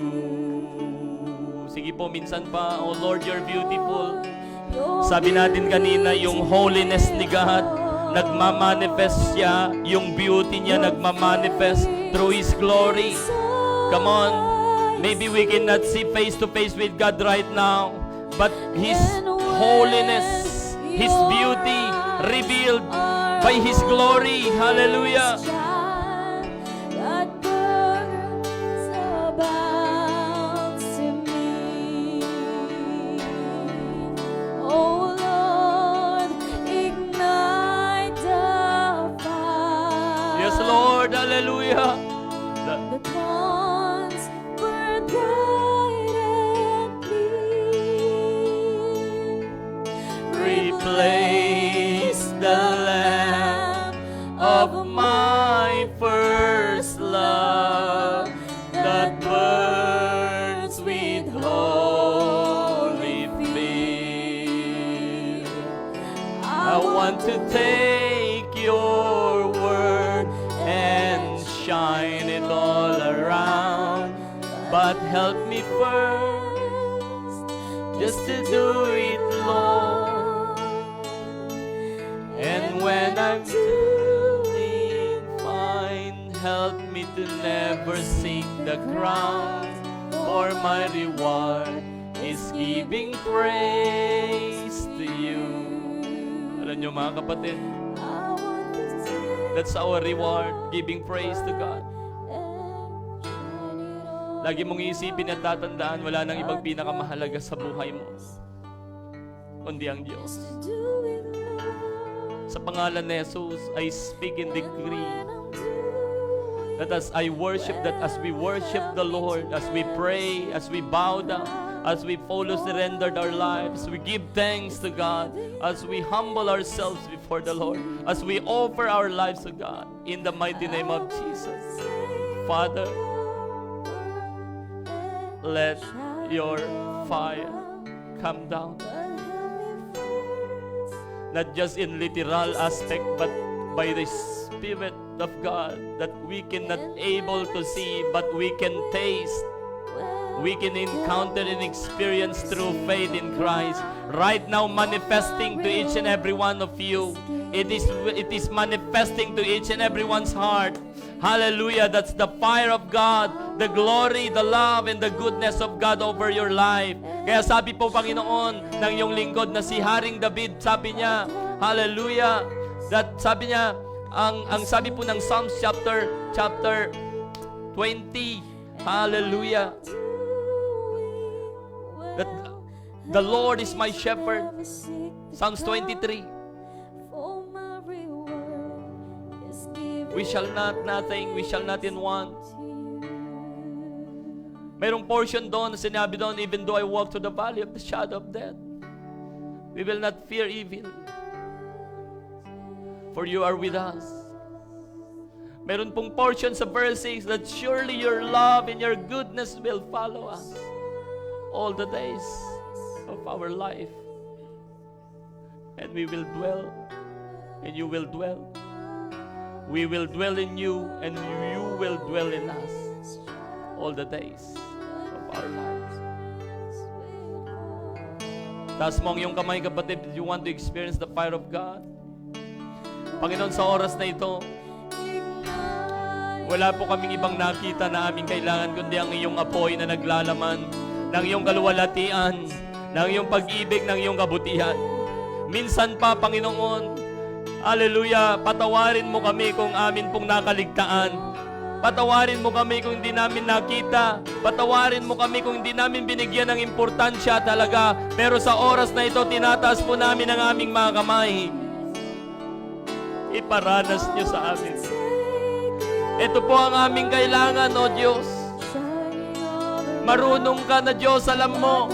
Sige po, minsan pa, oh Lord, you're beautiful. Sabi natin kanina, yung holiness ni God, nagmamanifest siya, yung beauty niya nagmamanifest through His glory. Come on, maybe we cannot see face to face with God right now, but His holiness, His beauty revealed by His glory. Hallelujah. That burns abounds to me. Oh Lord, ignite the fire. Yes, Lord. Hallelujah. The once burn bright and clean. Replace the lamp of my first love that burns with holy fear. I want to take your word and shine it all around, but help me first just to do it, Lord. And when I'm doing fine, help me to never seek the crown, for my reward is giving praise to you. Alam nyo mga kapatid, I want to take that's our reward, giving praise to God. and shine it all. Lagi mong iisipin at tatandaan, wala nang ibang pinakamahalaga sa buhay mo, kundi ang Diyos. To do it, Lord. Sa pangalan ni Jesus, I speak and decree When I'm doing that as I worship, that as we worship the Lord, as we pray, as we bow down, as we follow, surrendered our lives, we give thanks to God, as we humble ourselves before the Lord, as we offer our lives to God, in the mighty name of Jesus. Father, let your fire come down, not just in literal aspect, but by the Spirit of God, that we cannot able to see, but we can taste we can encounter and experience through faith in Christ. Right now, manifesting to each and every one of you. It is manifesting to each and everyone's heart. Hallelujah. That's the fire of God, the glory, the love, and the goodness of God over your life. Kaya sabi po, Panginoon, ng iyong lingkod na si Haring David, sabi niya, hallelujah, that sabi niya, ang sabi po ng Psalms chapter 20, hallelujah, that the Lord is my shepherd. Psalms 23. We shall not nothing, we shall not in want. Mayroong portion doon, sinabi doon, even though I walk through the valley of the shadow of death, we will not fear evil, for you are with us. Meron pong portion sa verse 6 that surely your love and your goodness will follow us all the days of our life. And we will dwell, and you will dwell. We will dwell in you, and you will dwell in us all the days of our lives. Taas mo ang iyong kamay, kapatid, if you want to experience the fire of God. Panginoon, sa oras na ito, wala po kaming ibang nakita na aming kailangan, kundi ang iyong apoy na naglalaman ng iyong kaluwalhatian, ng iyong pag-ibig, ng iyong kabutihan. Minsan pa, Panginoon, hallelujah, patawarin mo kami kung amin pong nakaligtaan. Patawarin mo kami kung hindi namin nakita. Patawarin mo kami kung hindi namin binigyan ng importansya talaga. Pero sa oras na ito, tinataas po namin ang aming mga kamay. Iparanas niyo sa amin. Ito po ang aming kailangan, O Diyos. Marunong ka na, Diyos, alam mo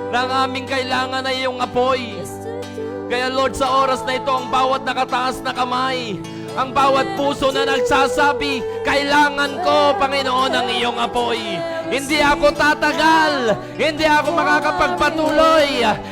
na ang aming kailangan ay iyong apoy. Kaya Lord, sa oras na ito, ang bawat nakataas na kamay, ang bawat puso na nagsasabi, kailangan ko, Panginoon, ang iyong apoy. Hindi ako tatagal, hindi ako makakapagpatuloy,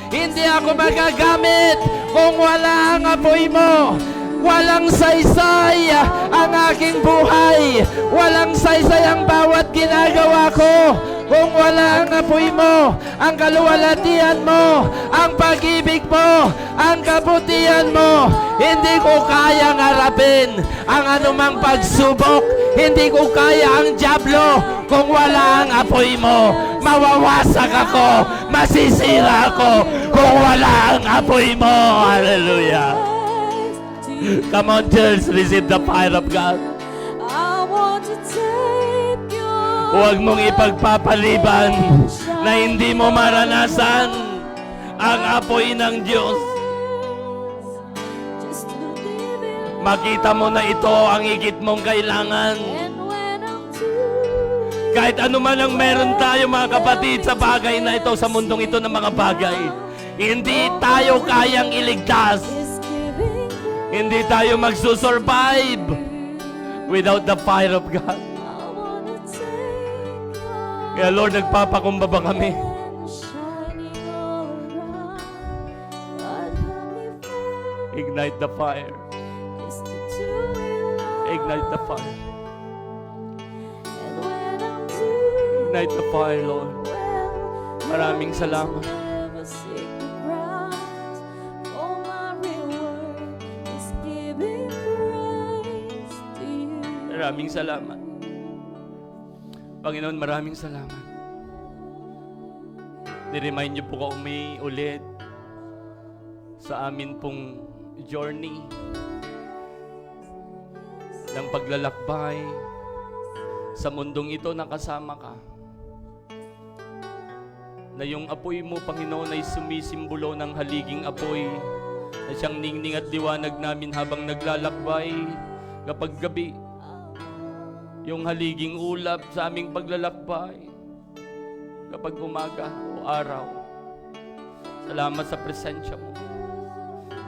hindi ako magagamit kung wala ang apoy mo. Walang saysay ang aking buhay, walang saysay ang bawat ginagawa ko kung wala ang apoy mo, ang kaluwalhatian mo, ang pag-ibig mo, ang kabutihan mo. Hindi ko kayang harapin ang anumang pagsubok. Hindi ko kaya ang dyablo kung wala ang apoy mo. Mawawasak ako, masisira ako kung wala ang apoy mo. Hallelujah. Come on, church, receive the fire of God. I want to take your Huwag mong ipagpapaliban na hindi mo maranasan ang apoy ng Diyos. just to live in. Makita mo na ito ang higit mong kailangan. And when I'm too Kahit ano man ang meron tayo, mga kapatid, sa bagay na ito, sa mundong ito ng mga bagay, hindi tayo kayang iligtas. is giving, Hindi tayo magsusurvive without the fire of God. I wanna take your Kaya Lord, nagpapakumbaba kami. hand shining all around. God, help me find Ignite the fire. is to do it all. Ignite the fire. And when I'm too Ignite the fire, Lord. well, Maraming salamat. never seek the ground. For my reward is giving praise to you. Maraming salamat. Panginoon, maraming salamat. Ni-remind niyo po kami ulit sa amin pong journey ng paglalakbay sa mundong ito na kasama ka. Na yung apoy mo, Panginoon, ay sumisimbolo ng haliging apoy na siyang ningning at liwanag namin habang naglalakbay kapag gabi. Yung haliging ulap sa aming paglalakbay kapag umaga o araw. Salamat sa presensya mo.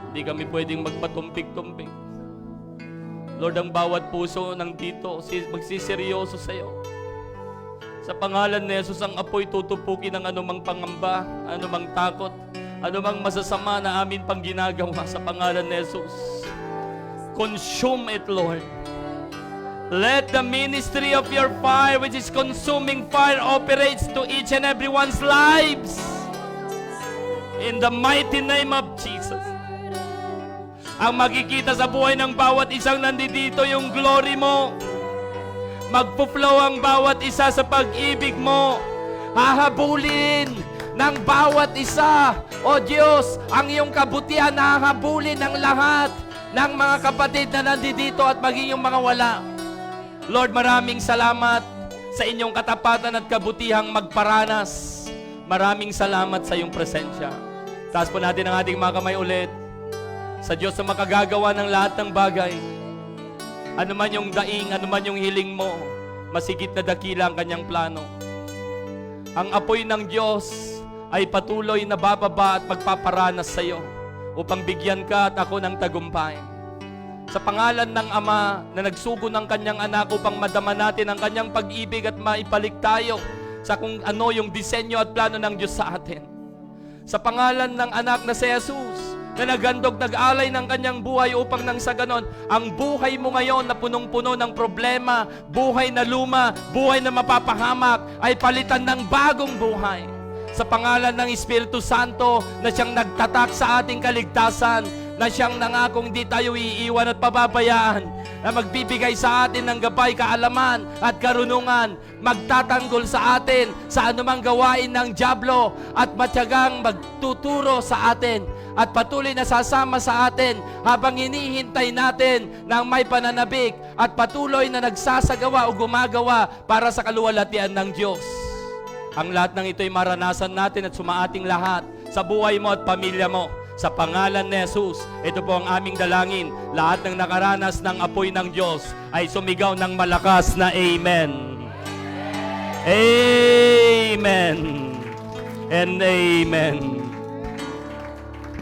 Hindi kami pwedeng magpatumpik-tumpik. Lord, ang bawat puso ng dito magsiseryoso sa iyo. Sa pangalan ni Jesus, ang apoy tutupukin ng anumang pangamba, anumang takot, anumang masasama na amin pang ginagawa sa pangalan ni Jesus. Consume it, Lord. Let the ministry of your fire, which is consuming fire, operates to each and everyone's lives. In the mighty name of Jesus. Ang makikita sa buhay ng bawat isang nandito yung glory mo. Magpo-flow ang bawat isa sa pag-ibig mo. Hahabulin ng bawat isa, O Diyos, ang iyong kabutihan hahabulin ng lahat ng mga kapatid na nandito at maging yung mga wala. Lord, maraming salamat sa inyong katapatan at kabutihang magparanas. Maraming salamat sa iyong presensya. Taas po natin ang ating mga kamay ulit sa Diyos na makagagawa ng lahat ng bagay. Ano man yung daing, ano man yung hiling mo, masigit na dakila ang kanyang plano. Ang apoy ng Diyos ay patuloy na bababa at magpaparanas sa iyo upang bigyan ka at ako ng tagumpay. Sa pangalan ng Ama na nagsugo ng kanyang anak upang madama natin ang kanyang pag-ibig at maipalik tayo sa kung ano yung disenyo at plano ng Diyos sa atin. Sa pangalan ng anak na si Jesus na naghandog, nag-alay ng kanyang buhay upang nang sa ganon, ang buhay mo ngayon na punong-puno ng problema, buhay na luma, buhay na mapapahamak, ay palitan ng bagong buhay. Sa pangalan ng Espiritu Santo na siyang nagtatak sa ating kaligtasan, na siyang nangakong di tayo iiwan at pababayaan, na magbibigay sa atin ng gabay, kaalaman at karunungan, magtatanggol sa atin sa anumang gawain ng dyablo at matyagang magtuturo sa atin at patuloy na sasama sa atin habang hinihintay natin ng may pananabik at patuloy na nagsasagawa o gumagawa para sa kaluwalhatian ng Diyos. Ang lahat ng ito ay maranasan natin at sumaating lahat sa buhay mo at pamilya mo. Sa pangalan ni Jesus, ito po ang aming dalangin. Lahat ng nakaranas ng apoy ng Diyos ay sumigaw ng malakas na Amen. Amen. And Amen.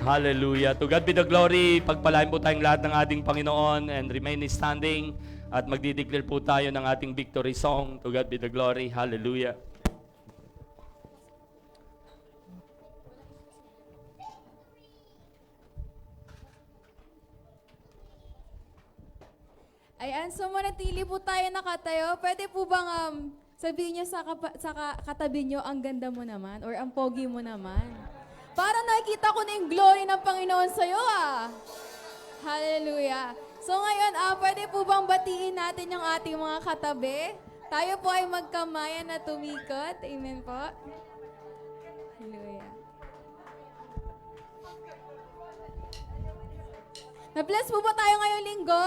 Hallelujah. To God be the glory. Pagpalain po tayong lahat ng ating Panginoon and remain standing at magdideclare po tayo ng ating victory song. To God be the glory. Hallelujah. Ayan, so manatili po tayo nakatayo. Pwede po bang sabihin niyo sa katabi niyo, ang ganda mo naman or ang pogi mo naman? Para nakikita ko na yung glory ng Panginoon sa'yo Hallelujah. So ngayon, pwede po bang batiin natin yung ating mga katabi? Tayo po ay magkamayan na tumikot. Amen po. Hallelujah. Na-bless po ba tayo ngayong linggo?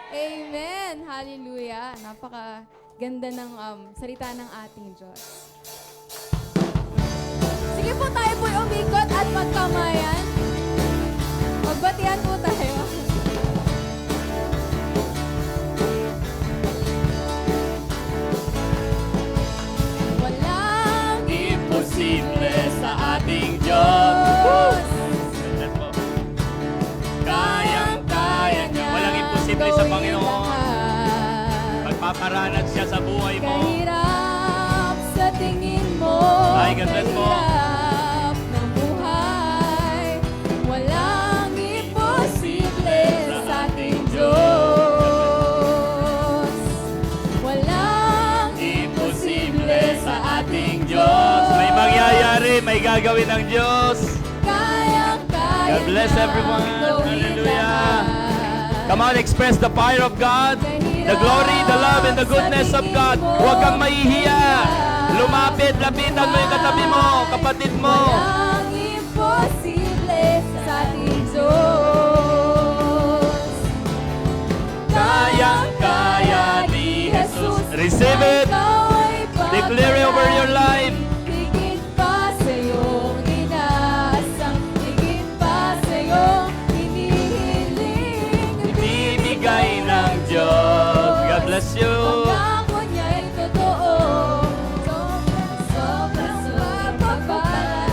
Amen. Hallelujah. Napaka-ganda ng salita ng ating Diyos. Sige po, tayo po umikot at magkamayan. Magbatihan po tayo. Walang Imposible sa ating Diyos. Kayang-kaya niya. Walang imposible sa Panginoon. Magpaparanas siya sa buhay mo. Kahirap sa tingin mo. Ay, God bless po. Kahirap ng buhay. Walang imposible sa ating Diyos. Walang Imposible sa ating Diyos. May mangyayari, may gagawin ng Diyos. Kayang-kaya God bless everyone. gawin Hallelujah. lahat. Come on, express the fire of God, the glory, the love, and the goodness of God. Huwag kang mahihiya. Lumapit, lapitan mo yung katabi mo, kapatid mo. Walang imposible sa ating Diyos. Kayang-kaya ni Jesus. Receive it. Ikaw ay Declare it over your life. higit pa sa iyong inaasang, higit pa sa iyong hinihiling. Ibibigay ng Diyos. God bless you. Pangako niya'y totoo. Sobra-sobrang pagpapala.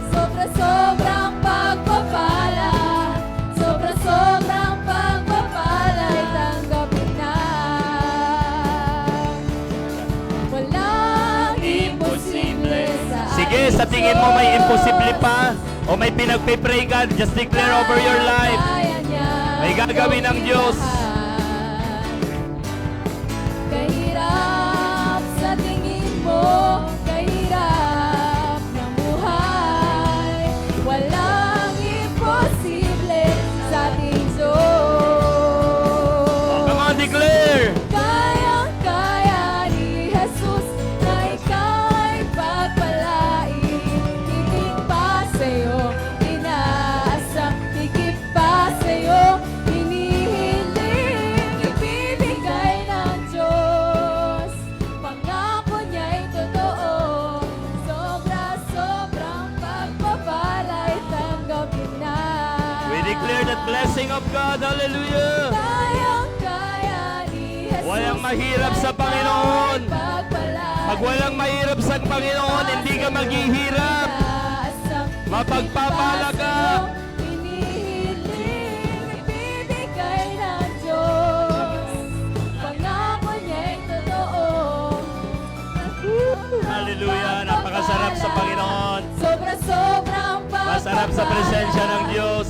Sobra-sobrang pagpapala. Sobra-sobrang pagpapala ay tanggapin na. Walang imposible sa Sige, sa tingin mo may imposible pa o may pinagpipray ka, just declare over your life. Kaya niya May gagawin ng Diyos. lahat. declare that blessing of God. Hallelujah. Kayang-kaya ni Jesus. Walang mahirap sa Panginoon. Pagpalain Pag walang mahirap sa Panginoon, hindi ka maghihirap. Mapagpapala ka. Inihiling, ibibigay ng Diyos. Pangako niya'y totoo. Hallelujah. Napakasarap sa Panginoon. Sobra-sobra ang pagpapala. Masarap sa presensya ng Diyos.